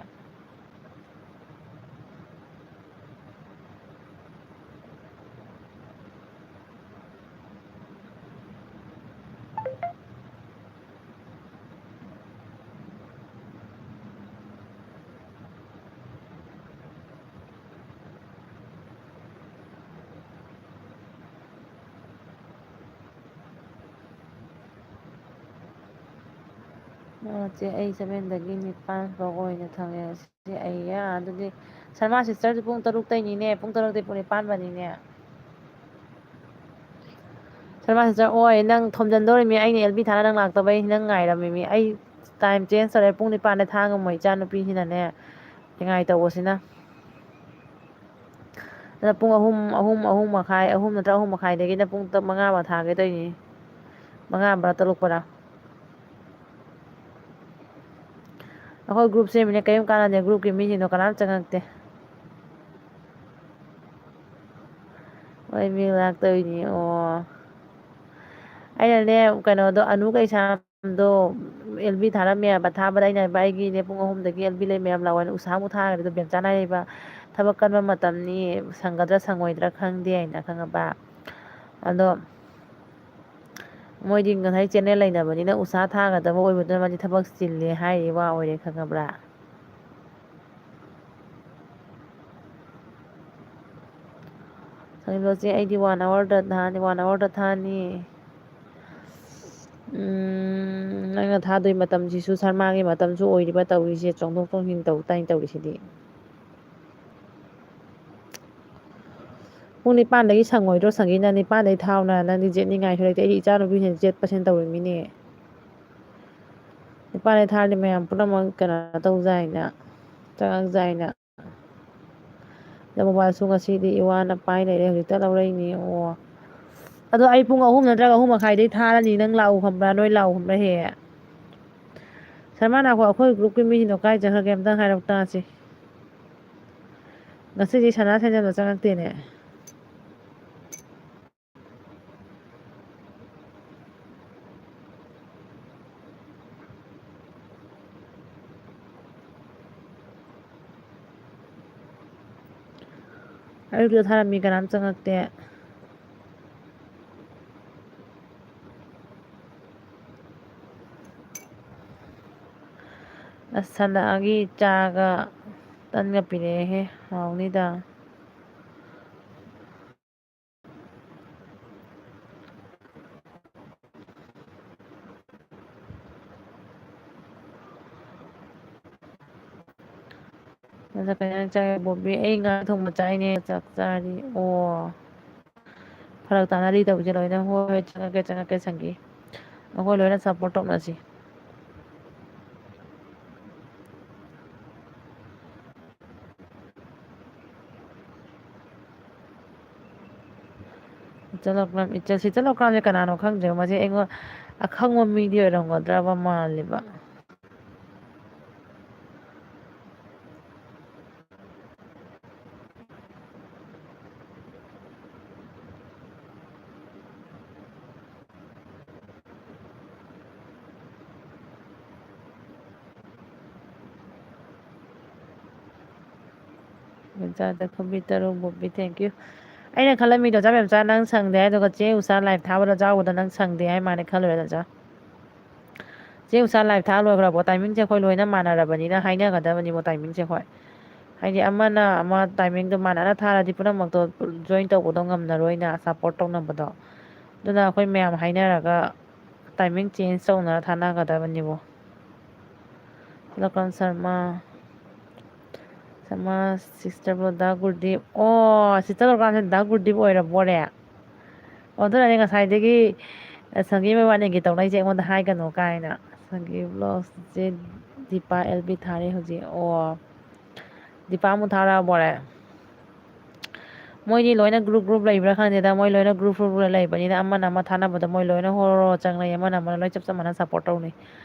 ꯆꯦ ꯑꯩ 7ꯗꯒꯤ 9 ꯐꯥꯎ ꯑꯣꯏꯅ ꯊꯝꯉꯦ ꯁꯤ ꯑꯩꯌꯥ ꯑꯗꯨꯗꯤ ꯁꯔꯃꯥ ꯁꯤꯁꯇꯔꯁꯨ ꯄꯨꯡ 6ꯇꯩꯅꯤꯅꯦ ꯄꯨꯡ 6ꯇꯩ ꯄꯨꯡ 9ꯐꯥꯎꯅꯤꯅꯦ ꯁꯔꯃꯥ ꯁꯤꯁꯇꯔ ꯑꯣꯏ ꯅꯪ ꯊꯣꯝꯖꯤꯟꯗꯧꯔꯤꯃꯤ ꯑꯩꯅ ꯑꯦꯜꯕꯤ ꯊꯥꯅ ꯅꯪ ꯂꯥꯛꯇꯕꯩ ꯅꯪ ꯉꯥꯏꯔꯝꯃꯤꯃꯤ ꯑꯩ ꯇꯥꯏꯝ ꯆꯦꯟꯖ ꯇꯧꯔꯦ ꯄꯨꯡ 9ꯗ ꯊꯥꯉꯝꯃꯣꯏ ꯏꯆꯥ ꯅꯨꯨꯄꯤꯁꯤꯅꯅꯦ ꯅꯤꯡꯉꯥꯏ ꯇꯧꯕꯁꯤꯅ ꯑꯗꯨꯅ ꯄꯨꯡ ꯑꯍꯨꯝ ꯃꯈꯥꯏ ꯑꯍꯨꯝ ꯅꯠꯇ꯭ꯔꯒ 3:30ꯗꯒꯤꯅ ꯄꯨꯡ 5 ꯊꯥꯒꯦ ꯇꯧꯅꯤ 5 ꯇꯔꯨꯛ ꯑꯩꯈꯣꯏ ꯒ꯭ꯔꯨꯞ ꯁꯦꯝꯃꯤꯅꯦ ꯀꯔꯤꯝ ꯀꯥꯟꯅꯗꯦ ꯒ꯭ꯔꯨꯞꯀꯤ ꯃꯤꯁꯤꯡꯗꯣ ꯀꯅꯥꯝ ꯆꯪꯉꯛꯇꯦ ꯍꯣꯏ ꯃꯤ ꯂꯥꯛꯇꯣꯏꯅꯤ ꯑꯣ ꯑꯩꯅꯅꯦ ꯀꯩꯅꯣꯗꯣ ꯑꯅꯨ ꯀꯩꯁꯥꯝꯗꯣ ꯑꯦꯜꯕꯤ ꯊꯥꯔꯝꯃꯦꯕ ꯊꯥꯕꯗ ꯑꯩꯅ ꯑꯩꯒꯤꯅꯦ ꯄꯨꯡ 3ꯗꯒꯤ ꯑꯦꯜꯕꯤ ꯂꯩ ꯃꯌꯥꯝ ꯂꯥꯛꯑꯣꯅ ꯎꯁꯥꯃꯨꯛ ꯊꯥꯈ꯭ꯔꯦ ꯑꯗꯣ ꯕꯦꯝꯆꯥꯅ ꯂꯩꯕ ꯊꯕꯛ ꯀꯟꯕ ꯃꯇꯝꯅꯤ ꯁꯪꯒꯗ꯭ꯔꯥ ꯁꯪꯉꯣꯏꯗ꯭ꯔꯥ ꯈꯪꯗꯦ ꯍꯥꯏꯅ ꯈꯪꯉꯕ ꯑꯗꯣ ꯃꯣꯏꯗꯤ ꯉꯁꯥꯏ ꯆꯦꯟꯅꯦꯜ ꯂꯩꯅꯕꯅꯤꯅ ꯎꯁꯥ ꯊꯥꯒꯗꯕ ꯑꯣꯏꯕꯗꯨꯅ ꯃꯥꯗꯤ ꯊꯕꯛ ꯆꯤꯜꯂꯦ ꯍꯥꯏꯔꯤ ꯋꯥ ꯑꯣꯏꯔꯦ ꯈꯪꯉꯕ꯭ꯔꯥ ꯁꯪꯒꯤꯠꯂꯣꯠꯁꯦ ꯑꯩꯗꯤ 1 ꯑꯋꯥꯔꯗ ꯊꯥꯅꯤ ꯅꯪꯅ ꯊꯥꯗꯣꯏ ꯃꯇꯝꯁꯤꯁꯨ ꯁꯔꯃꯥꯒꯤ ꯃꯇꯝꯁꯨ ꯑꯣꯏꯔꯤꯕ ꯇꯧꯔꯤꯁꯦ ꯆꯣꯡꯊꯣꯛ ꯆꯣꯡꯁꯤꯟ ꯇꯧ ꯇꯥꯏꯅ ꯇꯧꯔꯤꯁꯤꯗꯤ ꯄꯨꯡ 9ꯗꯒꯤ ꯁꯪꯉꯣꯏꯗ꯭ꯔꯣ ꯁꯪꯒꯤꯅ 9ꯗꯒꯤ ꯊꯥꯎꯅ ꯅꯪꯗꯤ ꯖꯦꯠꯅꯤꯡꯉꯥꯏꯁꯨ ꯂꯩꯇꯦ ꯑꯩꯗꯤ ꯏꯆꯥ ꯅꯨꯨꯄꯤꯁꯤꯅ ꯖꯦꯠꯄꯁꯤꯅ ꯇꯧꯔꯤꯃꯤꯅꯦ 9ꯗꯒꯤ ꯊꯥꯔꯗꯤ ꯃꯌꯥꯝ ꯄꯨꯝꯅꯃꯛ ꯀꯩꯅꯣ ꯇꯧꯖꯥꯏꯅ ꯆꯪꯉꯛꯖꯥꯏꯅ ꯃꯣꯕꯥꯏꯜꯁꯨ ꯉꯁꯤꯗꯤ ꯏꯋꯥꯅ ꯄꯥꯏ ꯂꯩꯔꯦ ꯍꯧꯖꯤꯛꯇ ꯂꯧꯔꯛꯏꯅꯤ ꯑꯣ ꯑꯗꯣ ꯑꯩ ꯄꯨꯡ 3 ꯅꯠꯇ꯭ꯔꯒ 3:30ꯗꯩ ꯊꯥꯔꯅꯤ ꯅꯪ ꯂꯥꯛꯎ ꯈꯪꯕ꯭ꯔꯥ ꯅꯣꯏ ꯂꯥꯛꯎ ꯈꯪꯕ꯭ꯔꯥ ꯍꯦꯛ ꯁꯔꯃꯥ ꯅꯥꯀꯣ ꯑꯩꯈꯣꯏ ꯒ꯭ꯔꯨꯞꯀꯤ ꯃꯤꯁꯤꯡꯗꯣ ꯀꯥꯏ ꯆꯠꯈ꯭ꯔꯒꯦ ꯑꯝꯇꯪ ꯍꯥꯏꯔꯛ ꯇꯥꯁꯤ ꯉꯁꯤꯗꯤ ꯁꯅꯥ ꯁꯦꯟꯖꯦꯜꯗꯣ ꯆꯪꯉꯛꯇꯦꯅꯦ ꯑꯌꯨꯛꯇ ꯊꯥꯔꯝꯃꯤ ꯀꯅꯥꯝ ꯆꯪꯉꯛꯇꯦ ꯑꯁ ꯁꯅꯥꯒꯤ ꯆꯥꯒ ꯇꯟꯒ ꯄꯤꯔꯛꯑꯦꯍꯦ ꯍꯥꯎꯅꯤꯗ ꯕꯣꯕꯤ ꯑꯩ ꯉꯥ ꯊꯣꯡꯕ ꯆꯥꯏꯅꯦ ꯆꯥꯛ ꯆꯥꯔꯤ ꯑꯣ ꯐꯔꯛ ꯇꯥꯅꯔꯤ ꯇꯧꯔꯤꯁꯦ ꯂꯣꯏꯅ ꯍꯣꯏ ꯍꯣꯏ ꯆꯪꯉꯛꯀꯦ ꯁꯪꯒꯤ ꯑꯩꯈꯣꯏ ꯂꯣꯏꯅ ꯁꯞꯄꯣꯔꯠ ꯇꯧꯅꯁꯤ ꯏꯆꯜ ꯀꯅꯥꯅꯣ ꯈꯪꯗ꯭ꯔꯦ ꯃꯁꯤ ꯑꯩꯉꯣꯟ ꯑꯈꯪꯕ ꯃꯤꯗꯤ ꯑꯣꯏꯔꯝꯒꯗ꯭ꯔꯕ ꯃꯥꯜꯂꯤꯕ ꯃꯆꯥꯗ ꯈꯨꯕꯤ 3 ꯕꯣꯕꯤ ꯊꯦꯡꯀ꯭ꯌꯨ ꯑꯩꯅ ꯈꯜꯂꯝꯃꯤꯗꯣ ꯆꯥ ꯅꯪ ꯁꯪꯗꯦ ꯍꯥꯏ ꯑꯗꯨꯒ ꯆꯦ ꯎꯆꯥ ꯂꯥꯏꯚ ꯊꯥꯕꯗ ꯌꯥꯎꯕꯗ ꯅꯪ ꯁꯪꯗꯦ ꯍꯥꯏ ꯃꯥꯅꯦ ꯈꯜꯂꯨꯔꯦ ꯆꯦ ꯎꯆꯥ ꯂꯥꯏꯚ ꯊꯥ ꯂꯣꯏꯈ꯭ꯔꯕꯣ ꯇꯥꯏꯃꯤꯡꯁꯦ ꯑꯩꯈꯣꯏ ꯂꯣꯏꯅ ꯃꯥꯟꯅꯔꯕꯅꯤꯅ ꯍꯥꯏꯅꯒꯗꯕꯅꯤꯕꯣ ꯇꯥꯏꯃꯤꯡꯁꯦ ꯑꯩꯈꯣꯏ ꯍꯥꯏꯗꯤ ꯑꯃꯅ ꯑꯃ ꯇꯥꯏꯃꯤꯡꯗꯣ ꯃꯥꯟꯅꯅ ꯊꯥꯔꯗꯤ ꯄꯨꯝꯅꯃꯛꯇꯣ ꯖꯣꯏꯟ ꯇꯧꯕꯗꯣ ꯉꯝꯅꯔꯣꯏꯅ ꯁꯞꯄꯣꯔꯠ ꯇꯧꯅꯕꯗꯣ ꯑꯗꯨꯅ ꯑꯩꯈꯣꯏ ꯃꯌꯥꯝ ꯍꯥꯏꯅꯔꯒ ꯇꯥꯏꯃꯤꯡ ꯆꯦꯟꯖ ꯇꯧꯅꯔ ꯊꯥꯅꯒꯗꯕꯅꯦꯕꯣ ꯂꯀꯥꯟ ꯁꯔꯃ ꯁꯤꯁꯇꯔ ꯗꯥ ꯒꯨꯔꯗꯤꯞ ꯑꯣ ꯁꯤꯁꯇꯔ ꯗꯣꯀꯥꯟꯁꯦ ꯗꯥ ꯒꯨꯔꯗꯤꯞ ꯑꯣꯏꯔꯕꯣꯔꯦ ꯑꯣ ꯑꯗꯨꯅꯅꯦ ꯉꯁꯥꯏꯗꯒꯤ ꯁꯪꯒꯤ ꯃꯕꯥꯅꯤꯒꯤ ꯇꯧꯅꯩꯁꯦ ꯑꯩꯉꯣꯟꯗ ꯍꯥꯏꯒꯅꯨ ꯀꯥꯏꯅ ꯁꯪꯒꯤ ꯕ꯭ꯂꯣꯛꯁꯦ ꯗꯤꯄꯥ ꯑꯦꯜꯕꯤ ꯊꯥꯔꯦ ꯍꯧꯖꯤꯛ ꯑꯣ ꯗꯤꯄꯥꯃꯨꯛ ꯊꯥꯔꯛꯑꯕꯣꯔꯦ ꯃꯣꯏꯗꯤ ꯂꯣꯏꯅ ꯒ꯭ꯔꯨꯞ ꯂꯩꯕ꯭ꯔꯥ ꯈꯪꯗꯦꯗ ꯃꯣꯏ ꯂꯣꯏꯅ ꯒ꯭ꯔꯨꯞ ꯂꯩꯕꯅꯤꯅ ꯑꯃꯅ ꯑꯃ ꯊꯥꯅꯕꯗ ꯃꯣꯏ ꯂꯣꯏꯅ ꯍꯣꯔꯣ ꯆꯪꯅꯩ ꯑꯃꯅ ꯂꯣꯏ ꯆꯞ ꯃꯥꯟꯅ ꯁꯞꯄꯣꯔꯠ ꯇꯧꯅꯩ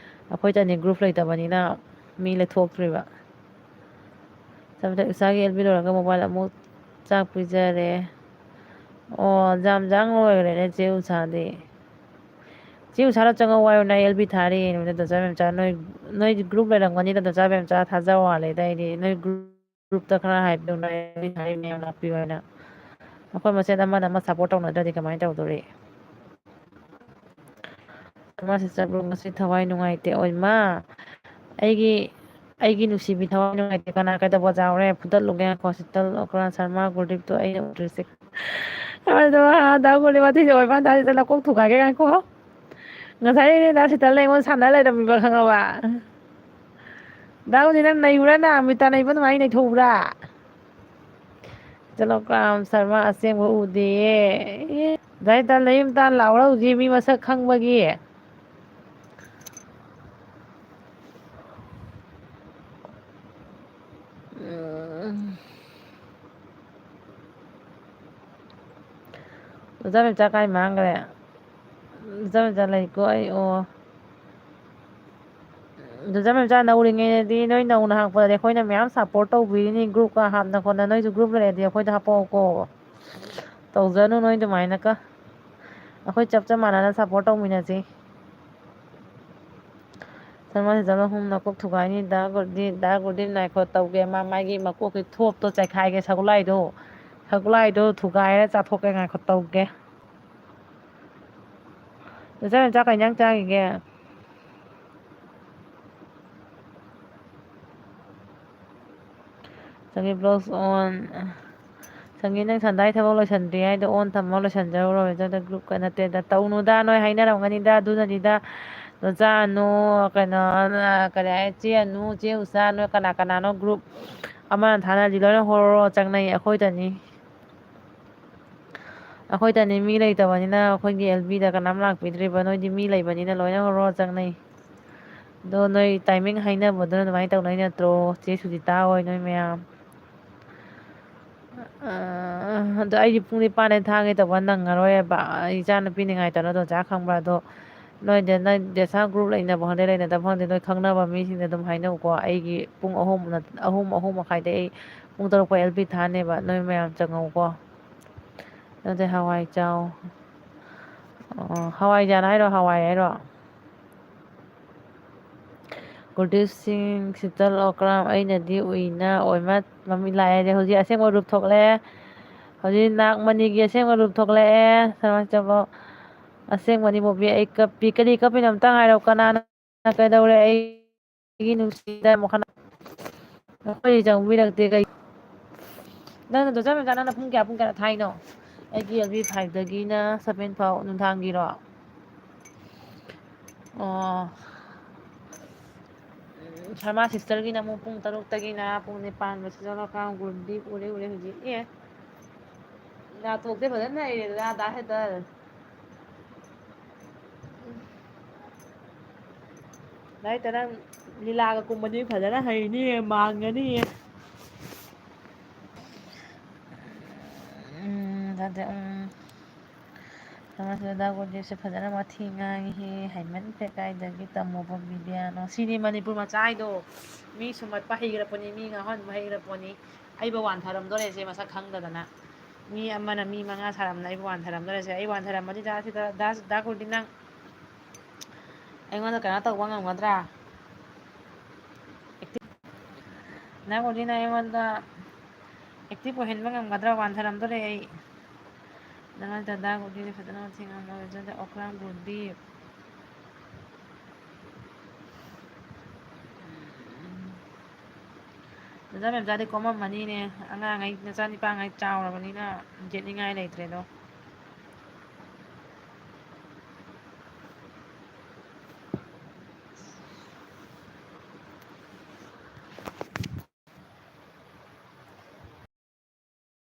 ꯑꯩꯈꯣꯏꯗꯅꯤ ꯒ꯭ꯔꯨꯞ ꯂꯩꯇꯕꯅꯤꯅ ꯃꯤ ꯂꯩꯊꯣꯛꯇ꯭ꯔꯤꯕ ꯏꯁꯥꯒꯤ ꯑꯦꯜꯕꯤ ꯂꯣꯏꯔꯒ ꯃꯣꯕꯥꯏꯜ ꯑꯃꯨꯛ ꯆꯥꯛ ꯄꯤꯖꯔꯦ ꯑꯣ ꯖꯥꯝ ꯂꯣꯏꯈ꯭ꯔꯦꯅꯦ ꯆꯦ ꯎꯁꯥꯗꯤ ꯆꯦ ꯎꯁꯥꯗ ꯆꯪꯉꯛꯑꯣ ꯍꯥꯏꯌꯨ ꯅꯪ ꯑꯦꯜꯕꯤ ꯊꯥꯔꯤ ꯗꯥ ꯅꯣꯏ ꯒ꯭ꯔꯨꯞ ꯂꯩꯔꯝꯒꯅꯤꯗ ꯗꯥ ꯕꯦꯝꯆꯥ ꯊꯥꯖ ꯋꯥꯠꯂꯦꯗ ꯑꯩꯗꯤ ꯅꯣꯏ ꯒ꯭ꯔꯨꯞꯇ ꯈꯔ ꯍꯥꯏꯕꯗꯨ ꯃꯌꯥꯝ ꯂꯥꯛꯄꯤꯌꯨ ꯍꯥꯏꯅ ꯑꯩꯈꯣꯏ ꯃꯁꯦꯟ ꯑꯃꯅ ꯑꯃ ꯁꯞꯄꯣꯔꯠ ꯇꯧꯅꯗ꯭ꯔꯗꯤ ꯀꯃꯥꯏꯅ ꯇꯧꯗꯣꯔꯤ ꯁꯤꯁꯇꯔ ꯉꯁꯤ ꯊꯋꯥꯏ ꯅꯨꯡꯉꯥꯏꯇꯦ ꯑꯣꯏꯃꯥ ꯑꯩꯒꯤ ꯅꯨꯡꯁꯤꯕꯤ ꯊꯋꯥꯏ ꯅꯨꯡꯉꯥꯏꯇꯦ ꯀꯅꯥ ꯀꯩꯗꯧꯕ ꯌꯥꯎꯔꯦ ꯐꯨꯗꯠꯂꯨꯒꯦ ꯁꯤꯇꯜ ꯁꯔꯃ ꯒꯨꯔꯗꯤꯞꯇꯣ ꯑꯩꯅ ꯎꯗ꯭ꯔꯤꯁꯦ ꯗꯥ ꯒꯨꯔꯗꯤꯞ ꯋꯥꯊꯤꯁꯦ ꯑꯣꯏꯃꯥ ꯂꯀꯣꯛ ꯊꯨꯒꯥꯏꯒꯦ ꯉꯥꯏꯈꯣ ꯉꯁꯥꯏꯗꯩꯅꯦ ꯗꯥ ꯁꯤꯇꯜꯅ ꯑꯩꯉꯣꯟꯗ ꯁꯥꯟꯅ ꯂꯩꯔꯝꯃꯤꯕ ꯈꯪꯉꯕ ꯗꯥ ꯒꯣꯜꯗꯤ ꯅꯪ ꯅꯩꯕ꯭ꯔꯥꯅ ꯑꯃ꯭ꯔꯤꯇꯥ ꯅꯩꯕ ꯑꯗꯨꯃꯥꯏꯅ ꯅꯩꯊꯣꯛꯎꯕ꯭ꯔꯥ ꯖꯂꯣꯀ꯭ꯔꯥꯝ ꯁꯔꯃ ꯑꯁꯦꯡꯕ ꯎꯗꯦꯌꯦ ꯗꯥ ꯁꯤꯇꯜ ꯅꯌꯨꯝ ꯇꯥꯟ ꯂꯥꯎꯔꯥ ꯍꯧꯖꯤꯛ ꯃꯤ ꯃꯁꯛ ꯈꯪꯕꯒꯤ ꯑꯣꯖꯥ ꯃꯦꯝꯆꯥ ꯀꯥꯏ ꯃꯥꯡꯈ꯭ꯔꯦ ꯑꯣꯖꯥ ꯃꯦꯝꯆꯥ ꯂꯩꯀꯣ ꯑꯩ ꯑꯣ ꯑꯣꯖꯥ ꯃꯦꯝꯆꯥ ꯅꯧꯔꯤꯉꯩꯗꯗꯤ ꯅꯣꯏ ꯅꯧꯅ ꯍꯥꯡꯉꯛꯄꯗꯗꯤ ꯑꯩꯈꯣꯏꯅ ꯃꯌꯥꯝ ꯁꯞꯄꯣꯔꯠ ꯇꯧꯕꯤꯔꯤꯅꯤ ꯒ꯭ꯔꯨꯞꯀ ꯍꯥꯞꯅ ꯈꯣꯠꯅ ꯅꯣꯏꯁꯨ ꯒ꯭ꯔꯨꯞ ꯂꯩꯔꯗꯤ ꯑꯩꯈꯣꯏꯗ ꯍꯥꯄꯛꯑꯣꯀꯣ ꯇꯧꯖꯅꯨ ꯅꯣꯏ ꯑꯗꯨꯃꯥꯏꯅꯀ ꯑꯩꯈꯣꯏ ꯆꯞ ꯃꯥꯟꯅꯅ ꯁꯞꯄꯣꯔꯠ ꯇꯧꯃꯤꯟꯅꯁꯤ ꯁꯔꯃ ꯁꯤꯇꯜ ꯑꯍꯨꯝ ꯅꯀꯣꯛ ꯊꯨꯒꯥꯏꯅꯤ ꯗꯥ ꯒꯨꯔꯗꯤꯟ ꯉꯥꯏꯈꯣ ꯇꯧꯒꯦ ꯃꯥꯒꯤ ꯃꯀꯣꯛꯀꯤ ꯊꯣꯞꯇꯣ ꯆꯥꯏꯈꯥꯏꯒꯦ ꯁꯒꯣꯜꯂꯥꯏꯗꯣ ꯊꯨꯒꯥꯏꯔ ꯆꯥꯊꯣꯛꯀꯦ ꯉꯥꯏꯈꯣ ꯇꯧꯒꯦ ꯑꯣꯖꯥ ꯃꯦꯝꯆꯥ ꯀꯩ ꯏꯟꯖꯥꯡ ꯆꯥꯈꯤꯒꯦ ꯁꯪꯒꯤ ꯕ꯭ꯂꯣꯛꯁ ꯑꯣꯟ ꯁꯪꯒꯤ ꯅꯪ ꯁꯟꯗꯥꯏ ꯊꯕꯛ ꯂꯣꯏꯁꯟꯗ꯭ꯔꯤ ꯍꯥꯏꯗꯣ ꯑꯣꯟ ꯊꯝꯃ ꯂꯣꯏꯁꯟꯖꯔꯨꯔꯣ ꯒ꯭ꯔꯨꯞꯀ ꯅꯠꯇꯦꯗ ꯇꯧꯅꯨꯗ ꯅꯣꯏ ꯍꯥꯏꯅꯔꯝꯒꯅꯤꯗ ꯑꯗꯨꯅꯅꯤꯗ ꯑꯣꯖꯥ ꯑꯅꯨ ꯀꯩꯅꯣ ꯀꯔꯤ ꯍꯥꯏ ꯆꯦ ꯑꯅꯨ ꯆꯦ ꯎꯆꯥ ꯅꯣꯏ ꯀꯅꯥ ꯀꯅꯥꯅꯣ ꯒ꯭ꯔꯨꯞ ꯑꯃꯅ ꯊꯥꯅꯔꯗꯤ ꯂꯣꯏꯅ ꯍꯣꯔꯣꯔꯣ ꯆꯪꯅꯩ ꯑꯩꯈꯣꯏꯗꯅꯤ ꯃꯤ ꯂꯩꯇꯕꯅꯤꯅ ꯑꯩꯈꯣꯏꯒꯤ ꯑꯦꯜꯕꯤꯗ ꯀꯅꯥꯝ ꯂꯥꯛꯄꯤꯗ꯭ꯔꯤꯕ ꯅꯣꯏꯗꯤ ꯃꯤ ꯂꯩꯕꯅꯤꯅ ꯂꯣꯏꯅ ꯍꯧꯔ ꯆꯪꯅꯩ ꯑꯗꯣ ꯅꯣꯏ ꯇꯥꯏꯃꯤꯡ ꯍꯥꯏꯅꯕꯗꯨꯅ ꯑꯗꯨꯃꯥꯏꯅ ꯇꯧꯅꯩ ꯅꯠꯇ꯭ꯔꯣ ꯆꯦ ꯁꯨꯖꯤꯇꯥ ꯍꯣꯏ ꯅꯣꯏ ꯃꯌꯥꯝ ꯑꯗꯣ ꯑꯩꯗꯤ ꯄꯨꯡ 9 ꯊꯥꯒꯦ ꯇꯧꯕ ꯅꯪꯉꯔꯣꯏꯕ ꯑꯩ ꯏꯆꯥ ꯅꯨꯄꯤ ꯅꯤꯡꯉꯥꯏ ꯇꯧꯅ ꯑꯣꯖꯥ ꯈꯪꯕ꯭ꯔꯥ ꯑꯗꯣ ꯅꯣꯏꯗ ꯅꯣꯏ ꯗꯦꯁꯥ ꯒ꯭ꯔꯨꯞ ꯂꯩꯅꯕ ꯈꯪꯗꯦ ꯂꯩꯅꯗꯕ ꯈꯪꯗꯦ ꯅꯣꯏ ꯈꯪꯅꯕ ꯃꯤꯁꯤꯡꯗ ꯑꯗꯨꯝ ꯍꯥꯏꯅꯧꯀꯣ ꯑꯩꯒꯤ ꯄꯨꯡ 3 ꯃꯈꯥꯏꯗ ꯑꯩ ꯄꯨꯡ 6 ꯐꯥꯎ ꯑꯦꯜ ꯕꯤ ꯊꯥꯅꯦꯕ ꯅꯣꯏ ꯃꯌꯥꯝ ꯆꯪꯉꯧꯀꯣ ꯑꯗꯨꯗꯤ ꯍꯋꯥꯏ ꯆꯥꯎ ꯍꯋꯥꯏꯖꯥꯅ ꯍꯥꯏꯔꯣ ꯍꯋꯥꯏ ꯍꯥꯏꯔꯣ ꯒꯨꯔꯗꯤꯞ ꯁꯤꯡ ꯁꯤꯇꯜ ꯑꯣꯀ꯭ꯔꯥꯝ ꯑꯩꯅꯗꯤ ꯎꯏꯅ ꯑꯣꯏꯃ ꯃꯃꯤꯠ ꯂꯥꯛꯑꯦꯗꯤ ꯍꯧꯖꯤꯛ ꯑꯁꯦꯡꯕ ꯔꯨꯞ ꯊꯣꯛꯂꯛꯑꯦ ꯍꯧꯖꯤꯛ ꯅꯥꯛꯃꯅꯤꯒꯤ ꯑꯁꯦꯡꯕ ꯔꯨꯞ ꯊꯣꯛꯂꯛꯑꯦ ꯑꯁꯦꯡꯕꯅꯤ ꯕꯣꯕꯤ ꯑꯩ ꯀꯞꯄꯤ ꯀꯔꯤ ꯀꯞꯄꯤꯅꯣ ꯑꯝꯇ ꯍꯥꯏꯔꯣ ꯀꯅꯥꯅ ꯀꯩꯗꯧꯔꯦ ꯑꯩꯒꯤ ꯅꯨꯡꯁꯤꯗ ꯅꯈꯣꯏꯗꯤ ꯆꯪꯕꯤꯔꯛꯇꯦ ꯀꯩ ꯅꯪꯅ ꯅꯪꯅ ꯄꯨꯡ ꯀꯌꯥ ꯊꯥꯏꯅꯣ ꯑꯩꯒꯤ ꯑꯦꯜ ꯕꯤ 5ꯗꯒꯤꯅ 7 ꯐꯥꯎ ꯅꯨꯡꯗꯥꯡꯒꯤꯔꯣ ꯑꯣ ꯁꯔꯃꯥ ꯁꯤꯁꯇꯔꯒꯤꯅ ꯑꯃꯨꯛ ꯄꯨꯡ 6ꯇꯒꯤꯅ ꯄꯨꯡ 9 ꯒꯨꯔꯗꯤꯞ ꯎꯔꯦ ꯍꯧꯖꯤꯛ ꯅꯥꯇꯣꯟꯁꯦ ꯐꯖꯅ ꯅꯩꯔꯦꯗꯅ ꯗꯥ ꯍꯦꯇꯜ ꯗꯥ ꯍꯦꯇꯜ ꯅꯪ ꯂꯤꯂꯥꯒ ꯀꯨꯝꯃꯗꯤ ꯐꯖꯅ ꯍꯩꯅꯤꯌꯦ ꯃꯥꯟꯒꯅꯤꯌꯦ ꯗꯥ ꯒꯨꯔꯗꯤꯞꯁꯦ ꯐꯖꯅ ꯋꯥꯊꯤ ꯉꯥꯡꯉꯤꯍꯦ ꯍꯩꯃꯟꯈ꯭ꯔꯦ ꯀꯥꯏꯗꯒꯤ ꯇꯝꯃꯨꯕ ꯕꯤꯗ꯭ꯌꯥꯅꯣ ꯁꯤꯅꯤ ꯃꯅꯤꯄꯨꯔ ꯃꯆꯥ ꯍꯥꯏꯗꯣ ꯃꯤ ꯁꯨꯝꯍꯠꯄ ꯍꯩꯈ꯭ꯔꯄꯣꯠꯅꯤ ꯃꯤ ꯉꯥꯎꯍꯟꯕ ꯍꯩꯈ꯭ꯔꯄꯣꯠꯅꯤ ꯑꯩꯕꯨ ꯋꯥꯟꯊꯔꯝꯗꯣꯔꯦꯁꯦ ꯃꯁꯛ ꯈꯪꯗꯗꯅ ꯃꯤ ꯑꯃꯅ ꯃꯤ 5 ꯁꯥꯔꯝꯅ ꯑꯩꯕꯨ ꯋꯥꯟꯊꯔꯝꯗꯣꯔꯦꯁꯦ ꯑꯩ ꯋꯥꯟꯊꯔꯝꯃꯗꯤ ꯗꯥ ꯒꯨꯔꯗꯤꯞ ꯅꯪ ꯑꯩꯉꯣꯟꯗ ꯀꯩꯅꯣ ꯇꯧꯕ ꯉꯝꯒꯗ꯭ꯔꯥ ꯗꯥ ꯒꯨꯔꯗꯤꯞ ꯅꯪ ꯑꯩꯉꯣꯟꯗ ꯑꯦꯛꯇꯤꯚ ꯑꯣꯏꯍꯟꯕ ꯉꯝꯒꯗ꯭ꯔꯥ ꯋꯥꯟꯊꯔꯝꯗꯣꯔꯦ ꯑꯩ ꯗꯥ ꯒꯨꯔꯗꯤꯞꯁꯦ ꯐꯖꯅ ꯋꯥꯊꯤ ꯉꯥꯡꯕ ꯑꯣꯀ꯭ꯔꯥꯝ ꯒꯨꯔꯗꯤꯞ ꯑꯣꯖꯥ ꯃꯦꯝꯆꯥꯗꯤ ꯀꯣꯝꯃꯝꯃꯅꯤꯅꯦ ꯑꯉꯥꯡꯉꯩ ꯅꯆꯥ ꯅꯤꯄꯥꯉꯩ ꯆꯥꯎꯔꯕꯅꯤꯅ ꯌꯦꯠꯅꯤꯡꯉꯥꯏ ꯂꯩꯇ꯭ꯔꯦꯗꯣ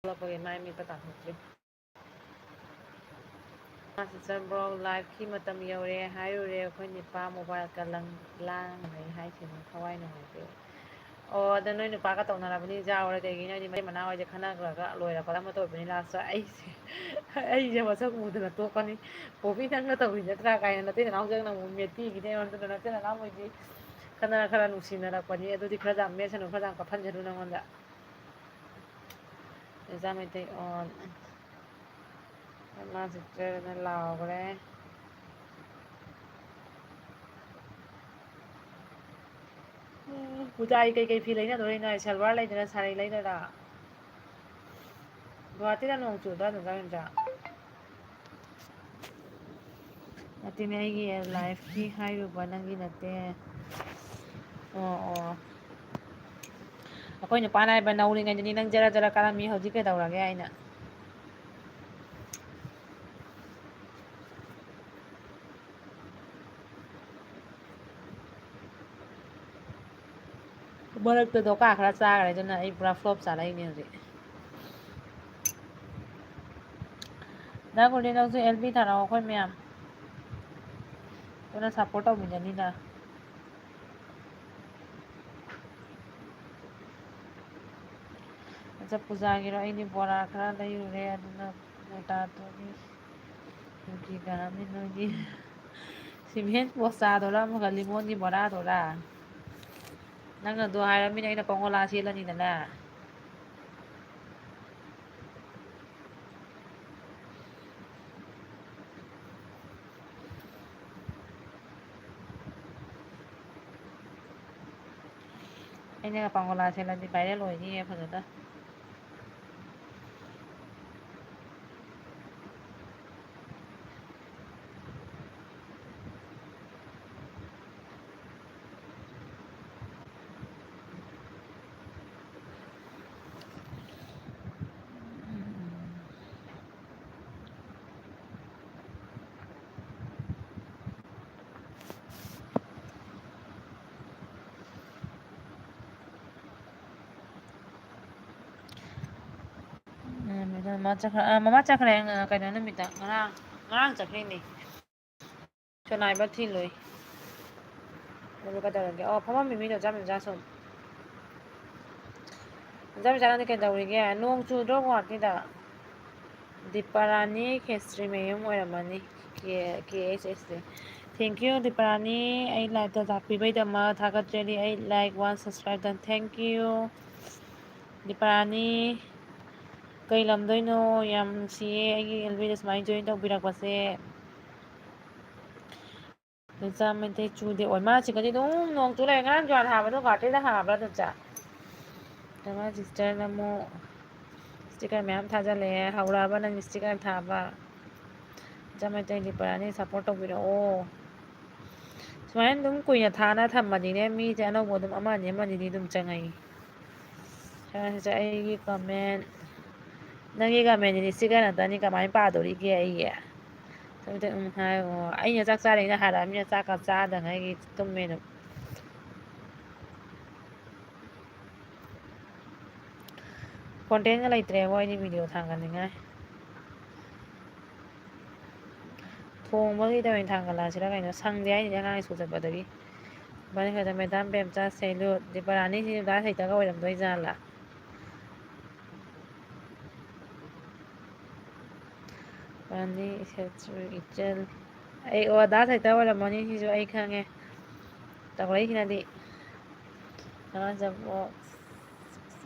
ꯊꯣꯛꯂꯛꯄꯒꯤ ꯃꯥꯏ ꯃꯤꯠꯀ ꯇꯥꯊꯣꯛꯇ꯭ꯔꯤ ꯕ꯭ꯔꯣ ꯂꯥꯏꯐꯀꯤ ꯃꯇꯝ ꯌꯧꯔꯦ ꯍꯥꯏꯔꯨꯔꯦ ꯑꯩꯈꯣꯏ ꯅꯤꯄꯥ ꯃꯣꯕꯥꯏꯜꯒ ꯂꯥꯡꯅꯩ ꯍꯥꯏꯁꯤꯅꯤ ꯊꯋꯥꯏ ꯅꯨꯡꯉꯥꯏꯇꯦ ꯑꯣ ꯑꯗ ꯅꯣꯏ ꯅꯨꯄꯥꯒ ꯇꯧꯅꯔꯕꯅꯤ ꯌꯥꯎꯔꯦ ꯀꯩꯒꯤ ꯅꯣꯏꯗꯤ ꯃꯇꯩ ꯃꯅꯥꯎ ꯍꯣꯏꯁꯦ ꯈꯟꯅꯈ꯭ꯔꯒ ꯂꯣꯏꯔꯛꯄꯗ ꯑꯃ ꯇꯧꯕꯅꯤ ꯂꯥꯁꯇ ꯑꯩꯁꯦ ꯃꯁꯛ ꯎꯗꯅ ꯇꯣꯛꯀꯅꯤ ꯕꯣꯕꯤ ꯅꯪꯒ ꯇꯧꯔꯤ ꯅꯠꯇ꯭ꯔꯥ ꯀꯥꯏꯅ ꯅꯇꯩ ꯅꯅꯥꯎꯖꯡꯅ ꯑꯃꯨꯛ ꯃꯦꯠꯄꯤꯈꯤꯅꯤ ꯑꯩꯉꯣꯟꯗ ꯅꯇꯩ ꯅꯅꯥꯎ ꯃꯣꯏꯗꯤ ꯈꯔ ꯅꯨꯡꯁꯤꯅꯔꯛꯄꯅꯤ ꯑꯗꯨꯗꯤ ꯈꯔꯖꯥꯠ ꯃꯦꯠꯁꯅꯨ ꯈꯔꯖꯥꯠ ꯀꯞꯐꯟꯁꯅꯨ ꯅꯪꯉꯣꯟꯗ ꯑꯦꯛꯖꯥꯝ ꯃꯩꯇꯩ ꯑꯣꯟ ꯁꯔꯃꯥ ꯁꯤꯁꯇꯔꯅ ꯂꯥꯎꯈ꯭ꯔꯦ ꯄꯨꯖꯥꯒꯤ ꯀꯩꯀꯩ ꯐꯤ ꯂꯩꯅꯗꯣꯔꯤꯅꯣ ꯁꯜꯋꯥꯔ ꯂꯩꯗꯣꯏꯔꯥ ꯁꯥꯔꯤ ꯂꯩꯗꯣꯏꯔꯥ ꯒꯨꯋꯥꯍꯥꯇꯤꯗ ꯅꯣꯡ ꯆꯨꯗ꯭ꯔꯣ ꯗꯥꯗꯥ ꯃꯦꯝꯆꯥ ꯅꯠꯇꯦꯅꯦ ꯑꯩꯒꯤ ꯂꯥꯏꯐꯀꯤ ꯍꯥꯏꯔꯨꯕ ꯅꯪꯒꯤ ꯅꯠꯇꯦ ꯑꯣ ꯑꯩꯈꯣꯏ ꯅꯨꯄꯥꯅ ꯍꯥꯏꯕ ꯅꯧꯔꯤꯉꯩꯗꯅꯤ ꯅꯪ ꯖꯔ ꯖꯔ ꯀꯥꯔꯝꯃꯤ ꯍꯧꯖꯤꯛ ꯀꯩꯗꯧꯔꯒꯦ ꯍꯥꯏꯅ ꯃꯔꯛꯇ ꯗꯣꯀꯥ ꯈꯔ ꯆꯥꯈ꯭ꯔꯦ ꯑꯗꯨꯅ ꯑꯩ ꯄꯨꯔꯥ ꯐ꯭ꯂꯣꯞ ꯆꯥꯔꯛꯏꯅꯦ ꯍꯧꯖꯤꯛ ꯅꯪꯕꯨꯗꯤ ꯅꯪꯁꯨ ꯑꯦꯜ ꯕꯤ ꯊꯥꯔꯛꯑꯣ ꯑꯩꯈꯣꯏ ꯃꯌꯥꯝ ꯄꯨꯟꯅ ꯁꯞꯄꯣꯔꯠ ꯇꯧꯃꯤꯟꯅꯅꯤꯅ ꯑꯆꯥ ꯄꯨꯖꯥꯒꯤꯔꯣ ꯑꯩꯗꯤ ꯕꯣꯔꯥ ꯈꯔ ꯂꯩꯔꯨꯔꯦ ꯑꯗꯨꯅ ꯕꯣꯇꯥꯗꯨꯒꯤ ꯀꯥꯔꯝꯅꯤ ꯅꯣꯏꯗꯤ ꯁꯤꯃꯦꯟ ꯕꯣꯁꯇꯥꯗꯣꯔꯥ ꯑꯃꯨꯛꯀ ꯂꯤꯃꯣꯟꯒꯤ ꯕꯣꯔꯥꯗꯣꯔꯥ ꯅꯪꯅ ꯑꯗꯨ ꯍꯥꯏꯔꯃꯤꯅ ꯑꯩꯅ ꯄꯪꯑꯣꯂꯥ ꯆꯦꯜꯂꯅꯤꯗꯅ ꯑꯩꯅ ꯄꯥꯡꯒꯣꯂꯥ ꯁꯦꯠꯂꯗꯤ ꯚꯥꯏꯔꯦꯜ ꯑꯣꯏꯅꯤꯌꯦ ꯐꯖꯅ ꯃꯃꯥ ꯆꯠꯈ꯭ꯔꯦ ꯀꯩꯅꯣ ꯅꯨꯃꯤꯠꯇ ꯉꯔꯥꯡ ꯆꯠꯈ꯭ꯔꯤꯅꯦ ꯁꯣꯅꯥꯏꯕ ꯊꯤꯜꯂꯨꯏ ꯑꯗꯨ ꯀꯩꯗꯧꯔꯒꯦ ꯑꯣ ꯐꯝꯃꯝꯃꯤ ꯃꯤꯗꯣ ꯆꯥꯃꯤꯟꯅ ꯁꯨꯝ ꯆꯥꯃꯤꯟꯆꯥ ꯅꯪꯗꯤ ꯀꯩꯗꯧꯔꯤꯒꯦ ꯅꯣꯡ ꯆꯨꯗ꯭ꯔꯣ ꯒꯨꯍꯥꯇꯤꯗ ꯗꯤꯄꯥꯔꯥꯅꯤ ꯈꯦꯇ꯭ꯔꯤꯃꯌꯨꯝ ꯑꯣꯏꯔꯝꯃꯅꯤ ꯀꯦ ꯑꯩꯆ ꯑꯦꯁ ꯊꯦꯡꯀ꯭ꯌꯨ ꯗꯤꯄꯥꯔꯥꯅꯤ ꯑꯩ ꯂꯥꯏꯞꯇ ꯂꯥꯛꯄꯤꯕꯩꯗꯃꯛ ꯊꯥꯒꯠꯆꯔꯤ ꯑꯩ ꯂꯥꯏꯛ ꯋꯥꯟ ꯁꯕꯁꯀ꯭ꯔꯥꯏꯞ ꯗ ꯊꯦꯡꯀ꯭ꯌꯨ ꯗꯤꯄꯥꯔꯥꯅꯤ ꯀꯩ ꯂꯝꯗꯣꯏꯅꯣ ꯌꯥꯝ ꯅꯨꯡꯁꯤꯌꯦ ꯑꯩꯒꯤ ꯑꯦꯜꯕꯤꯗ ꯁꯨꯃꯥꯏꯅ ꯖꯣꯏꯟ ꯇꯧꯕꯤꯔꯛꯄꯁꯦ ꯆꯥ ꯃꯩꯇꯩ ꯆꯨꯗꯦ ꯑꯣꯏ ꯃꯥꯁꯤꯒꯗꯤ ꯑꯗꯨꯝ ꯅꯣꯡ ꯆꯨ ꯂꯩꯔꯦ ꯉꯔꯥꯡ ꯖꯋꯥꯔ ꯍꯥꯕꯗꯣ ꯒꯨꯍꯥꯇꯤꯗ ꯍꯥꯕ꯭ꯔꯥ ꯑꯗꯨꯝ ꯁꯤꯁꯇꯔꯅ ꯑꯃꯨꯛ ꯏꯁꯇꯤꯀꯔ ꯃꯌꯥꯝ ꯊꯥꯖꯤꯜꯂꯛꯑꯦ ꯍꯧꯔꯛꯑꯕ ꯅꯪ ꯏꯁꯇꯤꯀꯔ ꯊꯥꯕ ꯃꯩꯇꯩ ꯗꯤꯄꯥꯔꯥꯅꯤ ꯁꯞꯄꯣꯔꯠ ꯇꯧꯕꯤꯔꯛꯑꯣ ꯁꯨꯃꯥꯏꯅ ꯑꯗꯨꯝ ꯀꯨꯏꯅ ꯊꯥꯅ ꯊꯝꯃꯗꯤꯅꯦ ꯃꯤꯁꯦ ꯑꯅꯧꯕ ꯑꯗꯨꯝ ꯑꯃꯅꯤ ꯑꯃꯅꯤꯗꯤ ꯑꯗꯨꯝ ꯆꯪꯉꯛꯏ ꯑꯩꯒꯤ ꯀꯃꯦꯟ ꯅꯪꯒꯤ ꯀꯃꯦꯟꯁꯤꯗꯤ ꯏꯁꯇꯤꯀꯔ ꯉꯥꯛꯇꯅꯤ ꯀꯃꯥꯏꯅ ꯄꯥꯗꯣꯔꯤꯒꯦ ꯑꯩꯒꯤ ꯍꯥꯏꯌꯣ ꯑꯩꯅ ꯆꯥꯛ ꯆꯥꯔꯤꯅ ꯍꯥꯏꯔꯛꯑꯃꯤꯅ ꯆꯥꯛꯀ ꯆꯥꯗꯉꯩꯒꯤ ꯇꯨꯝꯃꯦ ꯑꯗꯨꯝ ꯀꯣꯟꯇꯦꯟꯒ ꯂꯩꯇ꯭ꯔꯦꯕꯣ ꯑꯩꯗꯤ ꯚꯤꯗꯤꯑꯣ ꯊꯥꯡꯒꯠꯅꯤꯡꯉꯥꯏ ꯊꯣꯡꯕꯒꯤꯗ ꯑꯣꯏꯅ ꯊꯥꯡꯒꯠꯂꯛꯑꯁꯤꯔ ꯀꯩꯅꯣ ꯁꯪꯗꯦ ꯍꯥꯏꯔꯤꯅꯦ ꯑꯉꯥꯡ ꯁ꯭ꯀꯨꯜ ꯆꯠꯄꯗꯒꯤ ꯃꯦꯗꯥꯝ ꯕꯦꯝꯆꯥ ꯁꯦꯂꯨ ꯗꯤꯄꯥꯔꯥꯅꯤꯁꯤ ꯗꯥ ꯍꯩꯇꯒ ꯑꯣꯏꯔꯝꯗꯣꯏ ꯖꯥꯠꯂꯥ ꯄꯥꯅꯤ ꯏꯆꯜ ꯑꯩ ꯑꯣ ꯗꯥ ꯁꯩꯇꯥ ꯑꯣꯏꯔꯝꯃꯅꯤ ꯁꯤꯁꯨ ꯑꯩ ꯈꯪꯉꯦ ꯇꯧꯔꯛꯏꯁꯤꯅꯗꯤ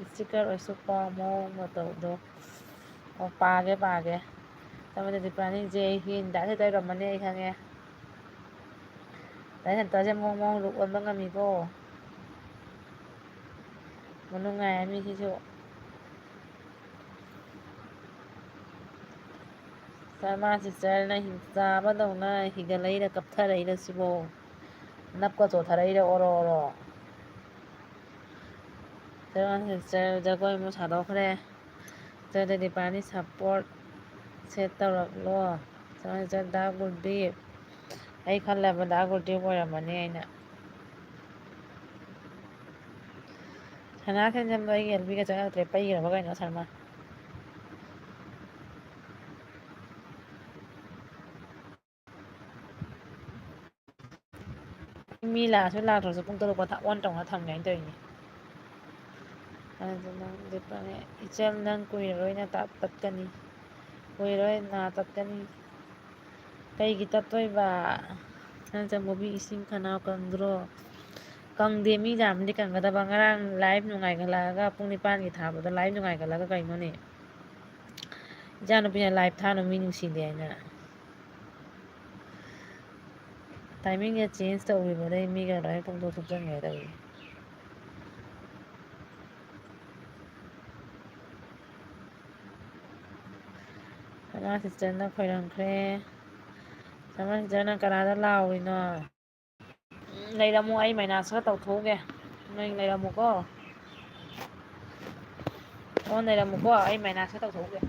ꯏꯁꯇꯤꯀꯔ ꯑꯣꯏꯁꯨ ꯄꯥꯝꯃꯣ ꯃꯇꯧꯗꯣ ꯑꯣ ꯄꯥꯒꯦ ꯗꯤꯄꯥꯔꯅꯤꯁꯦ ꯗꯥ ꯁꯩꯇꯥ ꯑꯣꯏꯔꯝꯃꯅꯤ ꯑꯩ ꯈꯪꯉꯦ ꯗꯥ ꯁꯩꯇꯥꯁꯦ ꯃꯑꯣꯡ ꯂꯨꯛ ꯑꯣꯟꯕ ꯉꯝꯃꯤꯀꯣ ꯃꯅꯨꯡꯉꯥꯏꯔꯝꯃꯤ ꯁꯤꯁꯨ ꯁꯔꯃꯥ ꯁꯤꯁꯇꯔꯅ ꯆꯥꯕꯗꯧꯅ ꯍꯤꯒꯠꯂꯛꯏꯔ ꯀꯞꯊꯔꯛꯏꯔ ꯁꯤꯕꯣ ꯅꯞꯀ ꯆꯣꯠꯊꯔꯛꯏꯔ ꯑꯣꯔꯣ ꯑꯣꯔꯣ ꯁꯔꯃꯥ ꯁꯤꯁꯇꯔ ꯖꯒꯣꯏ ꯑꯃꯨꯛ ꯁꯥꯗꯣꯛꯈ꯭ꯔꯦ ꯗꯤꯄꯥꯔꯅꯤ ꯁꯞꯄꯣꯔꯠ ꯁꯦꯠ ꯇꯧꯔꯛꯂꯣ ꯁꯔꯃꯥ ꯁꯤꯁꯇꯔ ꯗꯥ ꯒꯨꯔꯗꯤꯞ ꯑꯩ ꯈꯜꯂꯦꯕ ꯗꯥ ꯒꯨꯔꯗꯤꯞ ꯑꯣꯏꯔꯝꯃꯅꯤ ꯑꯩꯅ ꯁꯅꯥ ꯁꯦꯟꯖꯝꯗꯣ ꯑꯩꯒꯤ ꯑꯦꯜꯕꯤꯒ ꯆꯪꯉꯛꯇ꯭ꯔꯦ ꯄꯩꯒ꯭ꯔꯕ ꯀꯩꯅꯣ ꯁꯔꯃ ꯃꯤ ꯂꯥꯛꯑꯁꯨ ꯂꯥꯛꯇ꯭ꯔꯁꯨ ꯄꯨꯡ ꯇꯔꯨꯛ ꯐꯥꯎ ꯑꯣꯟ ꯇꯧꯅ ꯊꯝꯃꯦ ꯍꯥꯏꯅ ꯇꯧꯔꯤꯅꯤ ꯑꯗꯨ ꯅꯪ ꯏꯆꯜ ꯅꯪ ꯀꯨꯏꯔꯔꯣꯏ ꯅꯇꯥ ꯇꯠꯀꯅꯤ ꯀꯨꯏꯔꯔꯣꯏ ꯅꯥ ꯇꯠꯀꯅꯤ ꯀꯩꯒꯤ ꯇꯠꯇꯣꯏꯕ ꯁꯅꯥꯇꯣꯝꯕꯤ ꯏꯁꯤꯡ ꯈꯅꯥꯎ ꯀꯪꯗ꯭ꯔꯣ ꯀꯪꯗꯦ ꯃꯤ ꯌꯥꯝꯃꯗꯤ ꯀꯪꯒꯗꯕ ꯉꯔꯥꯡ ꯂꯥꯏꯚ ꯅꯨꯡꯉꯥꯏꯒꯠꯂꯛꯑꯒ ꯄꯨꯡ 9ꯒꯤ ꯊꯥꯕꯗꯣ ꯂꯥꯏꯚ ꯅꯨꯡꯉꯥꯏꯒꯠꯂꯒ ꯀꯩꯅꯣꯅꯦ ꯏꯆꯥꯅꯨꯄꯤꯅ ꯂꯥꯏꯚ ꯊꯥꯅꯨ ꯃꯤ ꯅꯨꯡꯁꯤꯗꯦ ꯍꯥꯏꯅ ꯇꯥꯏꯃꯤꯡꯒ ꯆꯦꯟꯖ ꯇꯧꯈꯤꯕꯗꯩ ꯃꯤꯒ ꯂꯣꯏꯅ ꯄꯨꯡꯊꯨꯞ ꯊꯨꯞꯆꯟꯒ꯭ꯔꯦ ꯇꯧꯔꯤꯁꯦ ꯁꯔꯃꯥ ꯁꯤꯁꯇꯔꯅ ꯈꯣꯏꯔꯝꯈ꯭ꯔꯦ ꯁꯔꯃꯥ ꯁꯤꯁꯇꯔ ꯅꯪ ꯀꯅꯥꯗ ꯂꯥꯎꯔꯤꯅꯣ ꯂꯩꯔꯝꯃꯣ ꯑꯩ ꯃꯥꯏꯅꯥꯁ ꯈꯔ ꯇꯧꯊꯣꯛꯎꯒꯦ ꯅꯣꯏ ꯂꯩꯔꯝꯃꯨꯀꯣ ꯑꯣ ꯂꯩꯔꯝꯃꯨꯀꯣ ꯑꯩ ꯃꯥꯏꯅꯥꯁ ꯈꯔ ꯇꯧꯊꯣꯛꯎꯒꯦ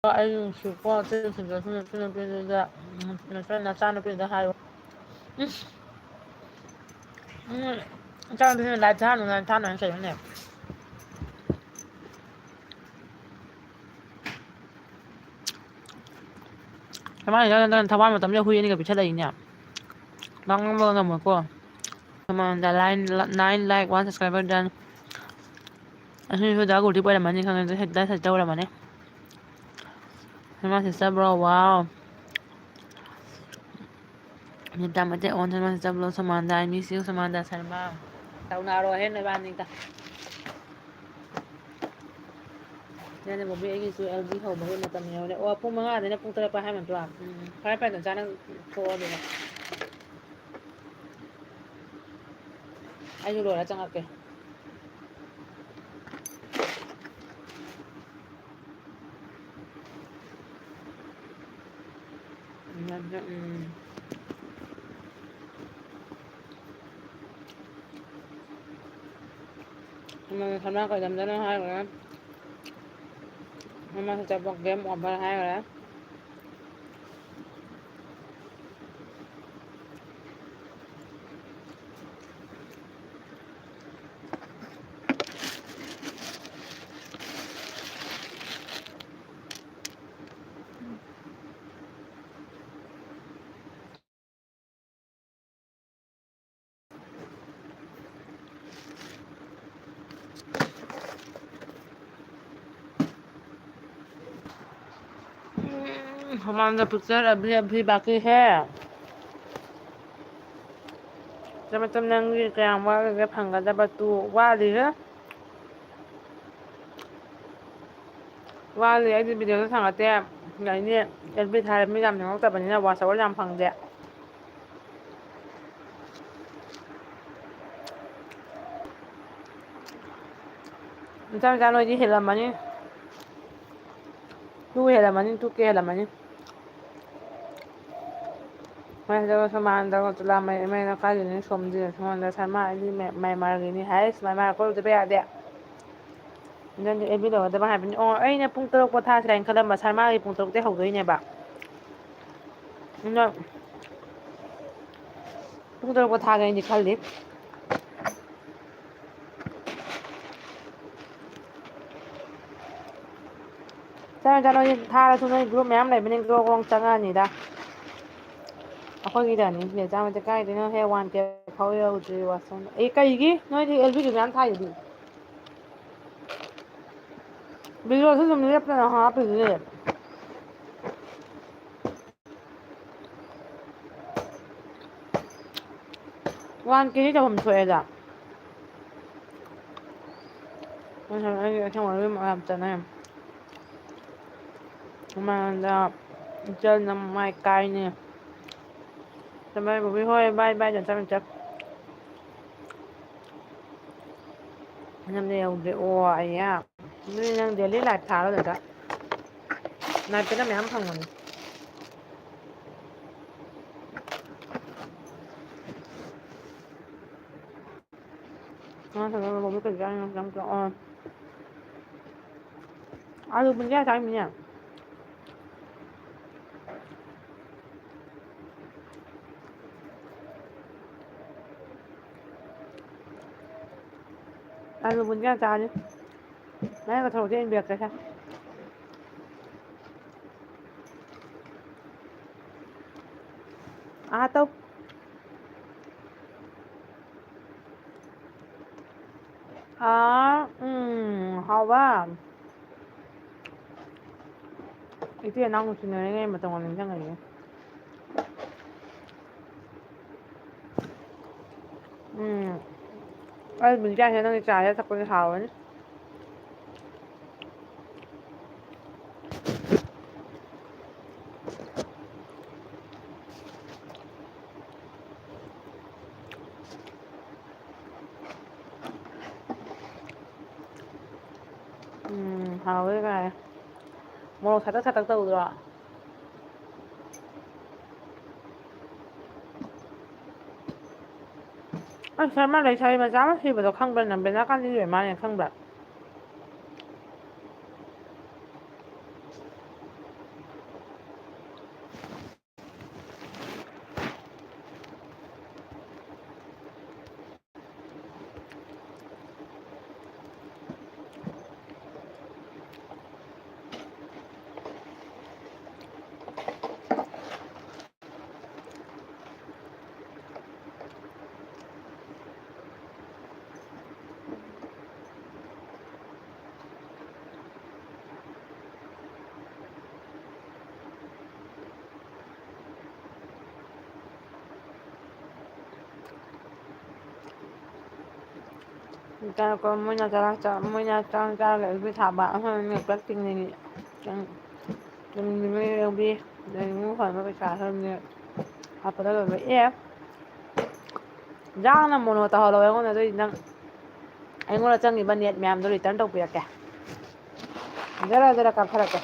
ꯑꯩ ꯅꯨꯡꯁꯤꯀꯣ ꯅꯨꯄꯤꯗꯨꯗ ꯅꯆꯥꯅꯨꯄꯤꯗꯨꯗ ꯍꯥꯏꯌꯨ ꯅꯆꯥꯅꯨꯄꯤꯗꯨꯅ ꯂꯥꯏꯞ ꯊꯥꯅꯣꯅ ꯀꯩꯅꯣꯅꯦ ꯅꯪ ꯊꯋꯥꯟ ꯃꯇꯝꯁꯤꯗ ꯍꯨꯏ ꯑꯅꯤꯒ ꯄꯤꯁꯜꯂꯛꯏꯅꯦ ꯉꯥꯡꯕꯒ ꯉꯝꯃꯣꯏꯀꯣ ꯅꯥꯏꯟ ꯂꯥꯏꯛ 1 subscriber done ꯑꯁꯤꯁꯨ ꯗꯥ ꯒꯨꯔꯗꯤꯞ ꯑꯣꯏꯔꯝꯃꯅꯤ ꯈꯪꯉꯦ ꯗꯥ ꯁꯩꯇ ꯑꯣꯏꯔꯝꯃꯅꯤ ꯍꯦꯃꯥ ꯁꯤꯁꯇꯔ ꯕ꯭ꯔꯣ ꯋꯥꯎ ꯅꯤꯇꯥ ꯃꯩꯇꯩ ꯑꯣꯟ ꯍꯦꯃꯥ ꯁꯤꯁꯇꯔ ꯕ꯭ꯔꯣ ꯁꯃꯥꯟꯗꯥ ꯑꯥꯏ ꯃꯤꯁ ꯌꯨ ꯁꯃꯥꯟꯗꯥ ꯁꯔꯃ ꯇꯧꯅꯔꯣꯍꯦ ꯅꯣꯏꯕꯥꯅꯤꯗ ꯌꯥꯅꯤ ꯕꯣꯕꯤ ꯑꯩꯒꯤꯁꯨ ꯑꯦꯜ ꯖꯤ ꯍꯧꯕꯒꯤ ꯃꯇꯝ ꯌꯧꯔꯦ ꯑꯣ ꯄꯨꯡ 5ꯗꯩꯅ ꯄꯨꯡ 3 ꯐꯥꯎ ꯍꯥꯏꯕ ꯅꯠꯇ꯭ꯔꯣ ꯐꯔꯦ ꯐꯔꯦ ꯅꯆꯥ ꯅꯪ ꯊꯣꯛꯑꯣ ꯑꯗꯨꯗꯤ ꯑꯩꯁꯨ ꯂꯣꯏꯔ ꯆꯪꯉꯛꯀꯦ ꯁꯅꯥ ꯀꯩ ꯂꯝꯗꯩꯅꯣ ꯍꯥꯏꯈ꯭ꯔꯦ ꯍꯦꯃꯥ ꯁꯤꯁꯇꯔ ꯒꯦꯝ ꯑꯣꯚꯔ ꯍꯥꯏꯈ꯭ꯔꯦ हमारा पिक्चर अभी अभी बाकी है ꯃꯇꯝ ꯅꯪꯒꯤ ꯀꯌꯥꯝ ꯋꯥꯠꯂꯤꯒꯦ ꯐꯪꯒꯗꯕ ꯋꯥꯠꯂꯤꯍꯦ ꯋꯥꯠꯂꯤ ꯑꯩꯗꯤ ꯚꯤꯗꯤꯑꯣꯁꯨ ꯊꯥꯒꯠꯇꯦ ꯑꯗꯩꯗꯤ ꯑꯦꯜ ꯕꯤ ꯊꯥꯔꯦ ꯃꯤ ꯌꯥꯝ ꯌꯦꯡꯉꯛꯇꯕꯅꯤꯅ ꯋꯥꯆ ꯑꯋꯥꯔ ꯌꯥꯝ ꯐꯪꯗꯦ ꯃꯆꯥ ꯅꯣꯏꯗꯤ ꯍꯦꯜꯂꯝꯃꯅꯤ 2 ꯍꯦꯜꯂꯝꯃꯅꯤ 2K ꯍꯦꯜꯂꯝꯃꯅꯤ ꯁꯨꯃꯥꯡꯗ ꯀꯥꯏꯗꯩꯅꯣ ꯁꯣꯝꯗꯤ ꯁꯣꯝꯗ ꯁꯔꯃ ꯑꯩꯗꯤ ꯃꯦꯟꯃꯥꯔꯒꯤꯅꯤ ꯍꯥꯏꯁ ꯃꯦꯟꯃꯥꯔ ꯀꯣꯏꯔꯨꯗꯕ ꯌꯥꯗꯦ ꯅꯪꯗꯤ ꯑꯦꯐ ꯕꯤ ꯂꯧꯒꯗꯕ ꯍꯥꯏꯕꯅꯤ ꯑꯣ ꯑꯩꯅ ꯄꯨꯡ 3 ꯄꯣꯊꯥꯁꯤꯔꯥ ꯍꯥꯏꯅ ꯈꯜꯂꯝꯕ ꯁꯔꯃꯥꯒꯤ ꯄꯨꯡ 3ꯇꯩ ꯍꯧꯗꯣꯏꯅꯦꯕ ꯑꯗꯣ ꯄꯨꯡ 3 ꯄꯣꯊꯥꯒꯦꯅꯗꯤ ꯈꯜꯂꯤ ꯅꯣꯏ ꯊꯥꯔꯁꯨ ꯅꯣꯏ ꯒ꯭ꯔꯨꯞ ꯃꯌꯥꯝ ꯂꯩꯕꯅꯤ ꯒ꯭ꯔꯣꯛ ꯒ꯭ꯔꯣꯛ ꯆꯪꯉꯛꯑꯅꯤꯗ ꯑꯩꯈꯣꯏꯒꯤꯗꯅꯤ ꯆꯥꯝꯃꯗ ꯀꯥꯏꯗꯅꯣ ꯍꯦꯛ 1K ꯐꯥꯎ ꯌꯧꯗ꯭ꯔꯤ ꯋꯥꯁꯔꯨꯝ ꯀꯩꯒꯤ ꯅꯣꯏꯗꯤ ꯑꯦꯜꯕꯤꯁꯨ ꯃꯌꯥꯝ ꯊꯥꯏꯗꯨꯗꯤ ꯚꯤꯗꯤꯑꯣꯁꯨ ꯑꯗꯨꯝ ꯂꯦꯞꯇꯅ ꯍꯥꯞꯄꯤꯗꯨꯗꯤ 1K ꯗꯤ ꯇꯧꯐꯝ ꯊꯣꯛꯑꯦꯗ ꯑꯩ ꯑꯁꯦꯡꯕ ꯌꯥꯝ ꯆꯠꯅꯩ ꯃꯃꯥꯡꯗ ꯏꯆꯜ ꯃꯥꯏ ꯀꯥꯏꯅꯤ ꯕꯣꯕꯤ ꯍꯣꯏ ꯕꯥꯏ ꯕꯥꯏ ꯅꯪꯅ ꯌꯧꯗ꯭ꯔꯤ ꯑꯣ ꯑꯩꯌꯥ ꯑꯗꯨꯗꯤ ꯅꯪ ꯗꯦꯂꯤ ꯂꯥꯏꯐ ꯊꯥꯔꯣ ꯑꯗꯨꯗ ꯅꯥꯏꯠꯇꯅ ꯃꯌꯥꯝ ꯐꯪꯕꯅꯤ 아유 문제야 잘했냐 아유 문제야 잘해 내가 더 어제 인비야 그래서 또 하와 이제 나무 지나가는 거 동안 인상하게 아유 문제야 해는 게 아야 자꾸 하원 하we 가요 뭐 사닥사닥 떠오더라 설마 레이사이 맞아 아마 시부도 캉벌 남배나 간지 왜 많이 캉벌 Ko moina chang le bi tha ba hơn các kinh này mình bi mình phải mới trả hơn nè học đó rồi vậy ꯌꯥꯝꯅ ꯃꯣꯅꯣ ꯇꯧꯍꯜꯂꯣ ꯑꯩꯉꯣꯟꯗ ꯑꯗꯨꯏꯗꯤ ꯅꯪ ꯑꯩꯉꯣꯟꯗ ꯆꯪꯉꯤꯕ ꯅꯦꯠ ꯃꯌꯥꯝꯗꯣ ꯔꯤꯇꯔꯟ ꯇꯧꯕꯤꯔꯛꯀꯦ ꯖꯔ ꯖꯔ ꯀꯥꯞꯊꯔꯛꯀꯦ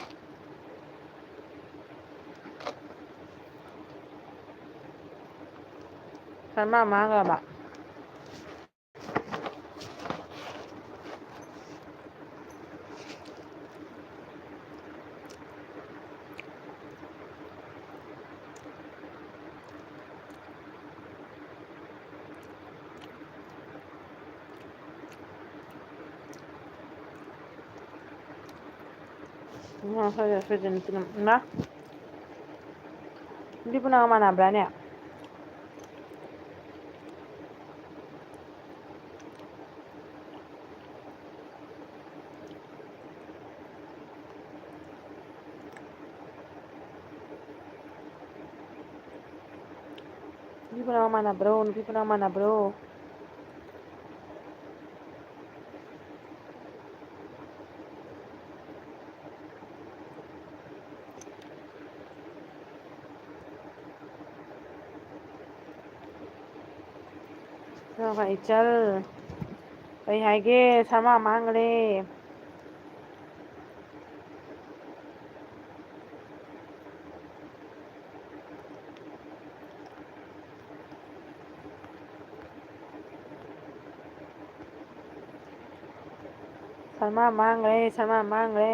ꯁꯔꯃ ꯃꯥꯡꯈ꯭ꯔꯕ ꯏꯃꯥ ꯅꯨꯄꯤ ꯄꯨꯝꯅꯃꯛ ꯃꯥꯟꯅꯕ꯭ꯔꯥꯅꯦ ꯅꯨꯄꯤ ꯄꯨꯝꯅꯃꯛ ꯃꯥꯟꯅꯕ꯭ꯔꯣ ꯅꯨꯄꯤ ꯄꯨꯝꯅꯃꯛ ꯃꯥꯟꯅꯕ꯭ꯔꯣ ꯏꯆꯜ ꯀꯩ ꯍꯥꯏꯒꯦ ꯁꯔꯃ ꯃꯥꯡꯈ꯭ꯔꯦ ꯁꯔꯃ ꯃꯥꯡꯈ꯭ꯔꯦ ꯁꯔꯃ ꯃꯥꯡꯈ꯭ꯔꯦ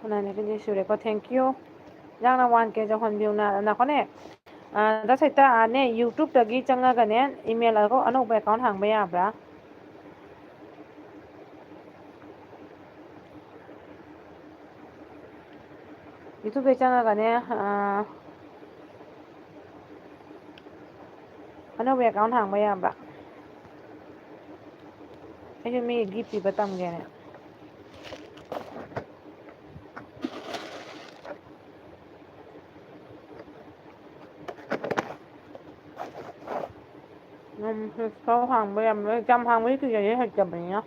ꯅꯥꯏꯟ ꯁꯨꯔꯦꯀꯣ ꯊꯦꯡꯀ꯭ꯌꯨ ꯅꯪꯅ 1K ꯌꯧꯍꯟꯕꯤꯌꯨꯅ ꯅꯈꯣꯅꯦ ꯗꯁꯩꯇꯥꯅꯦ ꯌꯨꯇꯨꯕꯇꯒꯤ ꯆꯪꯉꯒꯅꯦ ꯏꯃꯦꯜ ꯑꯅꯧꯕ ꯑꯦꯀꯥꯎꯟ ꯍꯥꯡꯕ ꯌꯥꯕ꯭ꯔꯥ ꯌꯨꯇꯨꯕꯇꯩ ꯆꯪꯉꯒꯅꯦ ꯑꯅꯧꯕ ꯑꯦꯀꯥꯎꯟ ꯍꯥꯡꯕ ꯌꯥꯕ꯭ꯔꯥ ꯑꯩꯁꯨ ꯃꯤ ꯒꯤꯐ ꯄꯤꯕ ꯇꯝꯒꯦꯅꯦ ꯐꯥꯎ ꯍꯥꯡꯕ ꯌꯥꯝ ꯑꯦꯛꯖꯥꯝ ꯍꯥꯡꯕꯗꯤ ꯀꯨꯏꯔꯦ ꯍꯩꯇꯕꯅꯤꯅ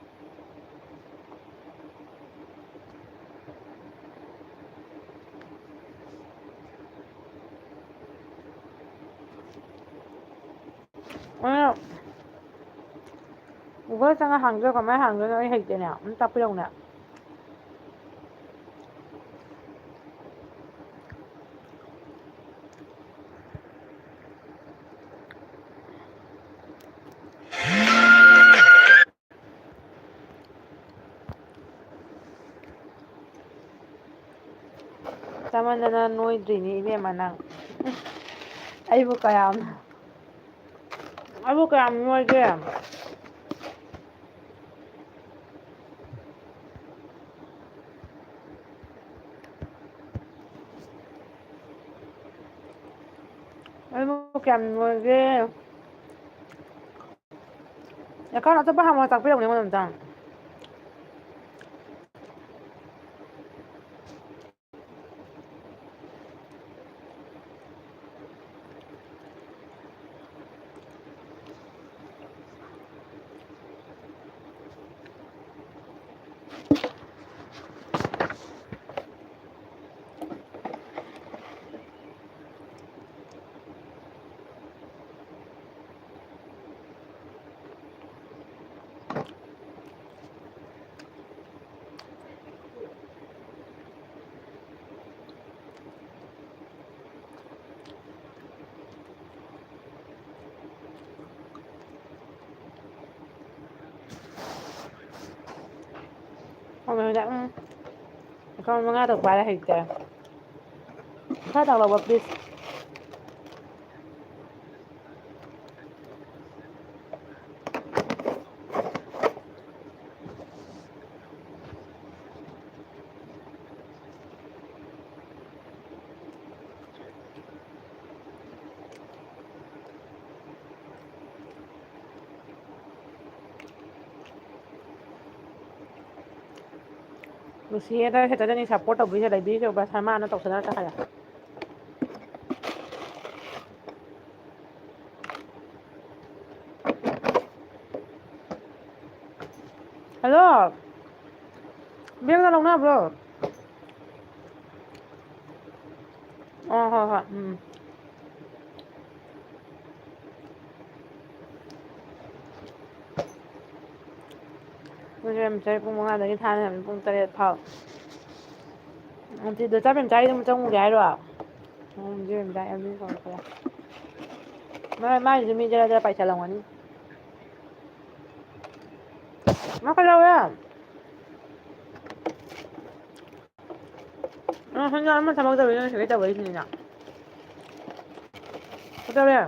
ꯒꯨꯒꯜ ꯆꯪꯉ ꯍꯥꯡꯗꯣꯏꯔꯣ ꯀꯃꯥꯏꯅ ꯍꯥꯡꯗꯣꯏꯅꯣ ꯑꯩ ꯍꯩꯇꯦꯅꯦ ꯑꯝꯇ ꯇꯥꯛꯄꯤꯔꯛꯎꯅꯦ ꯆꯃꯟꯗꯅ ꯅꯣꯏꯗ꯭ꯔꯤꯅꯤ ꯏꯕꯦꯝꯃ ꯅꯪ ꯑꯩꯕꯨ ꯀꯌꯥꯝ ꯅꯣꯏꯒꯦ ꯑꯩꯕꯨ ꯀꯌꯥꯝ ꯅꯣꯏꯒꯦ ꯑꯦꯀꯥꯎꯟ ꯑꯇꯣꯞꯄ ꯍꯥꯡꯕ ꯇꯥꯛꯄꯤꯔꯛꯎꯅꯦ ꯑꯩꯉꯣꯟꯗ ꯑꯝꯇꯪ ꯑꯦꯀꯥꯎꯟ 5 ꯇꯪ ꯄꯥꯏꯔ ꯍꯩꯇꯦ ꯈꯔ ꯇꯥꯛꯂꯛꯑꯣꯕ ꯄ꯭ꯂꯤꯖ ꯅꯨꯡꯁꯤꯌꯦꯗ ꯍꯦꯛꯇꯗꯅꯤ ꯁꯞꯄꯣꯔꯠ ꯇꯧꯕꯤꯁꯦ ꯂꯩꯕꯤꯈ꯭ꯔꯕ ꯁꯔꯃꯥꯅ ꯇꯧꯁꯟꯅꯔ ꯆꯠꯈ꯭ꯔꯦ ꯍꯜꯂꯣ ꯕꯦꯛꯒ ꯂꯧꯅꯕ꯭ꯔꯣ ꯑꯣ ꯍꯣꯏ ꯍꯣꯏ ꯎꯝ ꯄꯨꯡ 5ꯗꯒꯤ ꯊꯥꯅꯤ ꯍꯥꯏꯕꯅꯤ ꯄꯨꯡ 8 ꯐꯥꯎ ꯑꯗꯨꯗ ꯆꯥꯛ ꯑꯗꯨꯝ ꯆꯪꯉꯨꯒꯦ ꯍꯥꯏꯔꯣ ꯃꯥꯏꯁꯨ ꯃꯤ ꯖꯔ ꯖꯔ ꯄꯥꯏꯁꯜꯂꯝꯒꯅꯤ ꯃꯥ ꯀꯩꯗꯧꯋꯦ ꯑꯃ ꯊꯕꯛ ꯇꯧꯔꯤ ꯅꯪ ꯁꯤꯗꯩ ꯇꯧꯔꯛꯏꯁꯤꯅꯤꯅ ꯀꯩꯗꯧꯔꯦ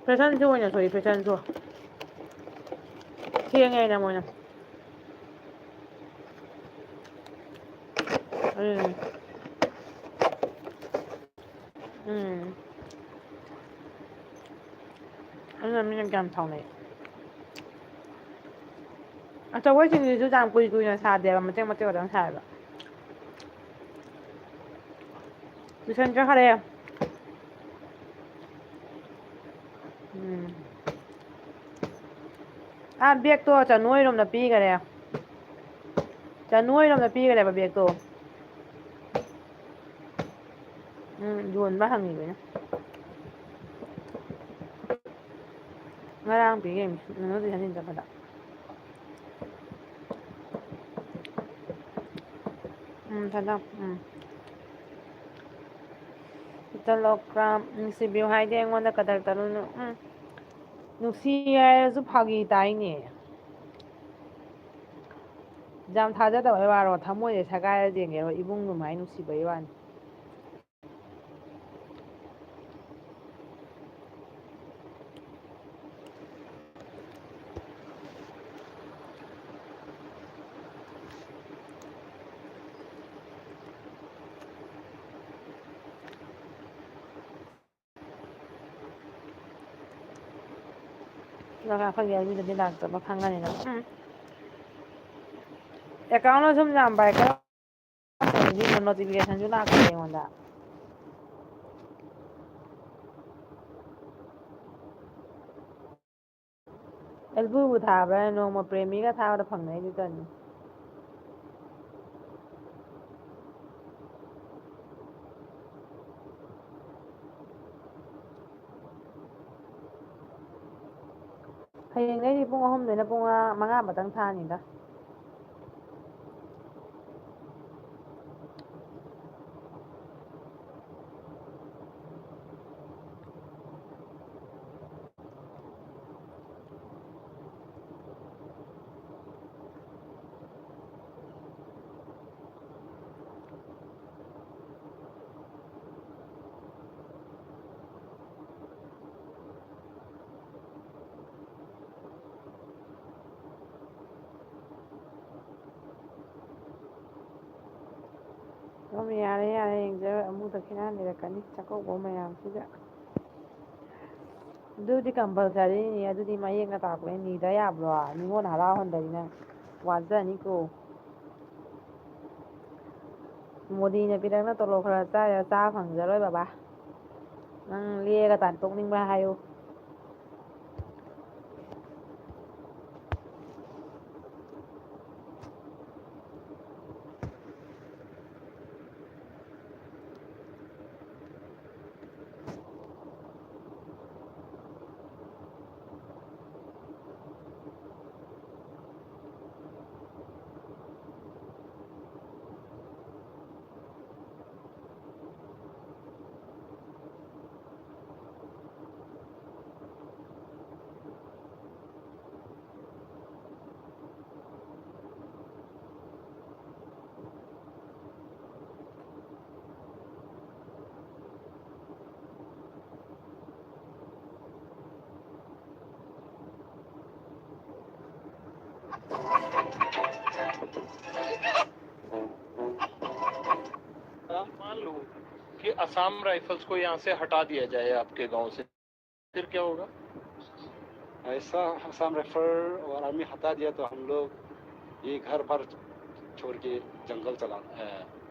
ꯐꯦꯁꯟ ꯁꯣ ꯑꯣꯏꯅ ꯊꯣꯛꯏ ꯐꯦꯁꯟ ꯁꯣ ꯊꯦꯡꯉꯦꯅ ꯃꯣꯏꯅ ꯎꯝ ꯎꯝ ꯑꯗꯨꯅ ꯃꯤꯅ ꯀꯌꯥꯝ ꯁꯥꯎꯅꯩ ꯑꯆꯧꯕꯁꯤꯡꯁꯤꯁꯨ ꯌꯥꯝ ꯀꯨꯏ ꯀꯨꯏꯅ ꯁꯥꯗꯦꯕ ꯃꯇꯦꯛ ꯃꯇꯦꯛ ꯈꯛꯇꯪ ꯁꯥꯏꯕ ꯇꯨꯏꯁꯟ ꯆꯠꯈ꯭ꯔꯦ ꯎꯝ ꯕꯦꯛꯇꯣ ꯆꯅꯨ ꯍꯣꯏꯔꯣꯝꯗ ꯄꯤꯈꯔꯦ ꯆꯅꯨ ꯍꯣꯏꯔꯣꯝꯗ ꯄꯤꯈꯔꯦꯕ ꯕꯦꯛꯇꯣ ꯌꯣꯟꯕ ꯍꯪꯉꯤꯕ ꯑꯩꯅ ꯉꯔꯥꯡ ꯄꯤꯈꯤꯕꯅꯤ ꯅꯪꯅ ꯇꯨꯏꯁꯟ ꯊꯤꯟ ꯆꯠꯄꯗ ꯈꯤꯇꯂꯣꯛꯀ꯭ꯔꯥꯝ ꯅꯨꯡꯁꯤꯕꯤꯌꯨ ꯍꯥꯏꯗꯦ ꯑꯩꯉꯣꯟꯗ ꯀꯗꯔ ꯇꯧꯔꯨꯅꯨ ꯅꯨꯡꯁꯤ ꯍꯥꯏꯔꯁꯨ ꯐꯥꯒꯤ ꯇꯥꯏꯅꯦ ꯌꯥꯝ ꯊꯥꯖꯗꯕꯩ ꯋꯥꯔꯣ ꯊꯃꯣꯏꯁꯦ ꯁꯦꯒꯥꯏꯔ ꯌꯦꯡꯒꯦꯕ ꯏꯕꯨꯡ ꯑꯗꯨꯃꯥꯏꯅ ꯅꯨꯡꯁꯤꯕꯩ ꯋꯥꯅꯤ ꯑꯩꯈꯣꯏꯒꯤ ꯑꯩꯒꯤꯗꯗꯤ ꯂꯥꯛꯇꯕ ꯈꯪꯉꯅꯤꯅ ꯑꯦꯀꯥꯎꯟꯗ ꯁꯨꯝ ꯌꯥꯝ ꯅꯣꯇꯤꯐꯤꯀꯦꯁꯟꯁꯨ ꯂꯥꯛꯇꯦ ꯑꯩꯉꯣꯟꯗ ꯑꯦꯜꯕꯨꯕꯨ ꯊꯥꯕ꯭ꯔꯥ ꯅꯣꯡꯃ ꯄ꯭ꯔꯦꯃꯤꯒ ꯊꯥꯕꯗ ꯐꯪꯅꯩꯗꯨꯗꯅꯤ ꯍꯌꯦꯡꯗꯩꯗꯤ ꯄꯨꯡ 3ꯗꯩꯅ ꯄꯨꯡ 5 ꯊꯥꯅꯤꯗ ꯑꯗꯨꯝ ꯌꯥꯔꯦ ꯌꯦꯡꯖꯔꯣ ꯑꯃꯨꯛꯇ ꯈꯦꯅꯍꯟꯕꯤꯔꯛꯀꯅꯤ ꯆꯥꯛꯀꯧꯕ ꯃꯌꯥꯝꯁꯤꯗ ꯑꯗꯨꯗꯤ ꯀꯝꯄꯜꯁꯔꯤꯅꯤ ꯑꯗꯨꯗꯤ ꯃꯌꯦꯛꯅ ꯇꯥꯛꯄꯅꯤ ꯅꯤꯗ ꯌꯥꯕ꯭ꯔꯣ ꯅꯤꯉꯣꯜ ꯍꯔꯥꯎꯍꯟꯗꯗꯤ ꯅꯪ ꯋꯥꯖꯅꯤꯀꯣ ꯃꯣꯗꯤꯅ ꯄꯤꯔꯛꯅ ꯇꯣꯂꯣꯞ ꯈꯔ ꯆꯥ ꯐꯪꯖꯔꯣꯏ ꯕꯕꯥ ꯅꯪ ꯂꯦꯛꯑꯒ ꯇꯥꯟꯊꯣꯛꯅꯤꯡꯕ꯭ꯔꯥ ꯍꯥꯏꯌꯨ मान लो कि असम राइफल्स को यहाँ से हटा दिया जाए आपके गांव से फिर क्या होगा? ऐसा असम राइफल और आर्मी हटा दिया तो हम लोग ये घर पर छोड़ के जंगल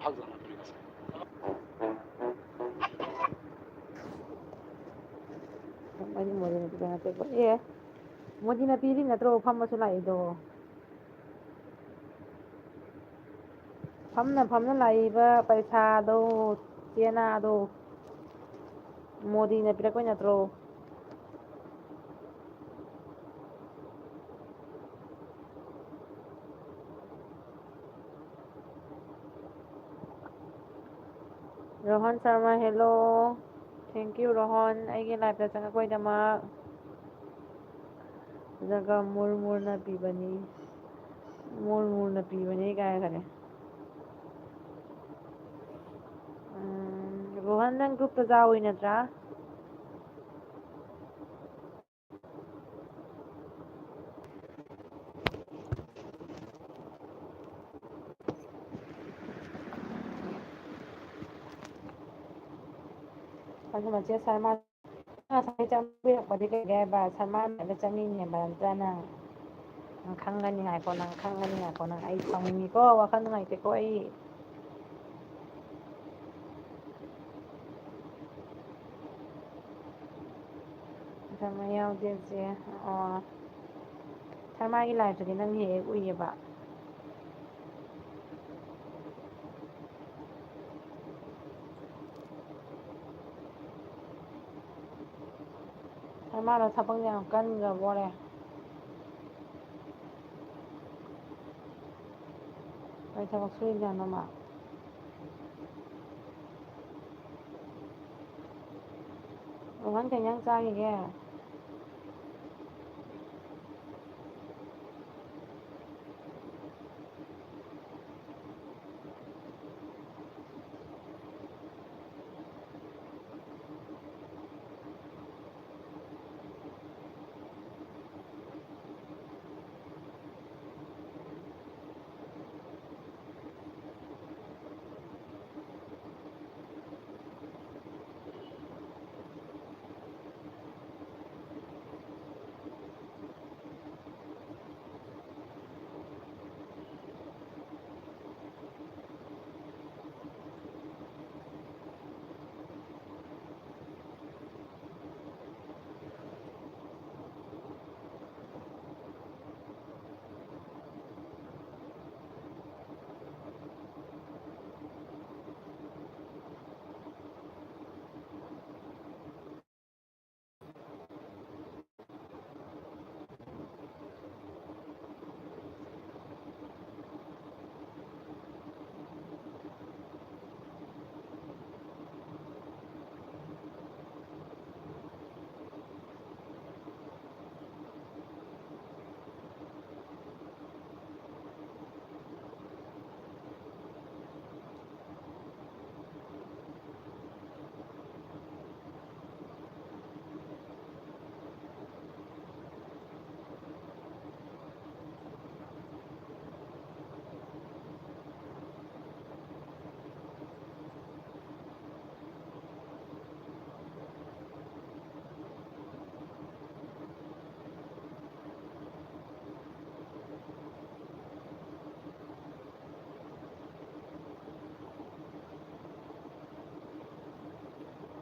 भाग जाना पड़ेगा सर। ꯑꯩꯗꯤ ꯃꯣꯗꯤ ꯅꯠꯇꯦ ꯅꯠꯇꯦꯀꯣ ꯑꯦ ꯃꯣꯗꯤ ꯅꯠꯇꯤꯗꯤ ꯅꯠꯇ꯭ꯔꯣ ꯐꯝꯃꯁꯨ ꯂꯥꯛꯏꯗꯣ ꯐꯝꯅ ꯂꯥꯛꯏꯕ ꯄꯩꯁꯥꯗꯣ ꯆꯦꯅꯥꯗꯣ ꯃꯣꯗꯤꯅ ꯄꯤꯔꯛꯄꯩ ꯅꯠꯇ꯭ꯔꯣ Rohan Sharma hello thank you Rohan ꯑꯩꯒꯤ ꯂꯥꯏꯐꯇ ꯆꯪꯉꯛꯄꯩꯗꯃꯛ ꯖꯒꯥ ꯃꯨꯔꯃꯨꯔꯅ ꯄꯤꯕꯅꯤ ꯀꯥꯏ ꯔꯣꯍꯟ ꯅꯪ ꯒ꯭ꯔꯨꯞꯇ ꯌꯥꯎꯏ ꯅꯠꯇ꯭ꯔꯥ ꯑꯗꯨ ꯃꯆꯦ ꯁꯔꯃ ꯉꯁꯥꯏ ꯆꯪꯕꯤꯔꯛꯄꯗꯤ ꯀꯩꯒꯤ ꯍꯥꯏꯕ ꯁꯔꯃꯥꯗ ꯆꯪꯅꯤꯡꯉꯦꯕ ꯅꯠꯇ꯭ꯔꯥ ꯅꯪ ꯈꯪꯒꯅꯤ ꯉꯥꯏꯈꯣ ꯅꯪ ꯑꯩ ꯁꯥꯎꯅꯤꯡꯉꯤꯀꯣ ꯋꯥꯈꯜ ꯅꯨꯡꯉꯥꯏꯇꯦꯀꯣ ꯑꯩ ꯁꯔꯃ ꯌꯥꯎꯗꯦꯁꯦ ꯑꯣ ꯁꯔꯃꯥꯒꯤ ꯂꯥꯏꯐꯇꯗꯤ ꯅꯪ ꯍꯦꯛ ꯎꯏꯌꯦꯕ ꯁꯔꯃꯥꯗꯣ ꯊꯕꯛ ꯌꯥꯝ ꯀꯟꯈ꯭ꯔꯕꯣꯔꯦ ꯀꯩ ꯊꯕꯛ ꯁꯨꯔꯤꯖꯥꯠꯅꯣ ꯃꯥ ꯔꯣꯍꯟ ꯀꯩ ꯏꯟꯖꯥꯡ ꯆꯥꯈꯤꯒꯦ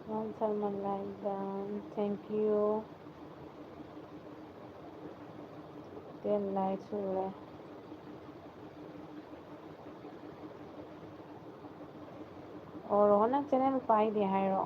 Ron Salman like that. Thank you. 10 likes सुरे और रोहन चैनल पाई दे है रो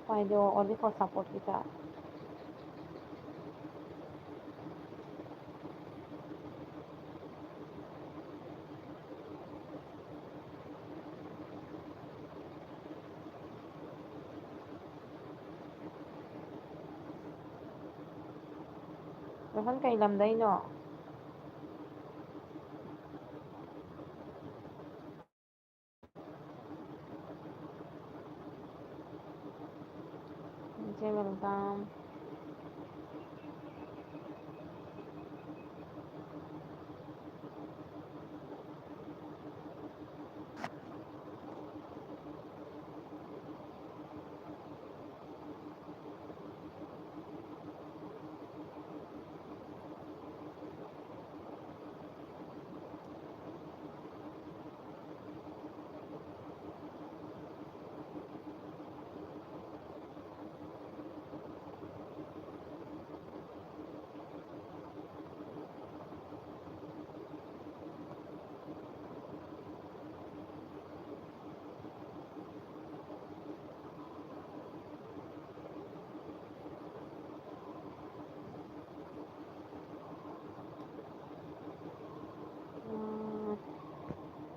पाई दो only for support kita Rohan कई लमदइनो ꯏꯆꯦ ꯋꯦꯜꯀꯝ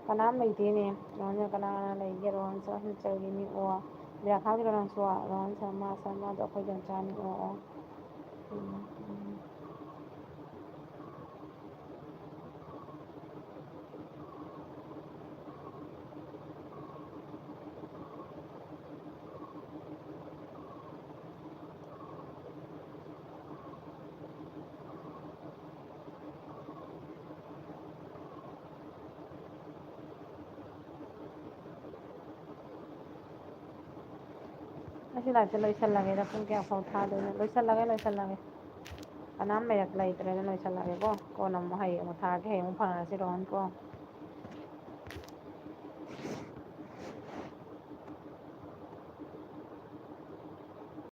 ꯀꯅꯥꯝ ꯂꯩꯇꯦꯅꯦ ꯔꯣꯍꯟꯁꯦ ꯀꯅꯥ ꯂꯩꯒꯦ ꯔꯣꯍꯟꯁꯨ ꯍꯤꯜꯆꯔꯒꯤꯅꯤ ꯑꯣ ꯕꯤꯔꯥ ꯈꯥꯒꯤꯔꯣ ꯅꯪꯁꯨ ꯔꯣꯍꯟ ꯁꯔꯃꯥꯗꯣ ꯑꯩꯈꯣꯏ ꯌꯣꯟꯆꯥꯅꯤ ꯑꯣ ꯑꯣ ꯑꯁꯤ ꯂꯥꯏꯐꯁꯦ ꯂꯣꯏꯁꯜꯂꯒꯦꯗ ꯄꯨꯡ ꯀꯌꯥꯐꯥꯎ ꯊꯥꯗꯣꯏꯅꯣ ꯂꯣꯏꯁꯜꯂꯒꯦ ꯀꯅꯥꯝ ꯂꯩꯇ꯭ꯔꯦꯅ ꯂꯣꯏꯁꯜꯂꯒꯦꯀꯣ ꯀꯣꯟꯅ ꯑꯃꯨꯛ ꯍꯌꯦꯡ ꯑꯃꯨꯛ ꯊꯥꯔꯒꯦ ꯍꯌꯦꯡ ꯑꯃꯨꯛ ꯐꯪꯉꯁꯤ ꯔꯣꯍꯟ ꯀꯣ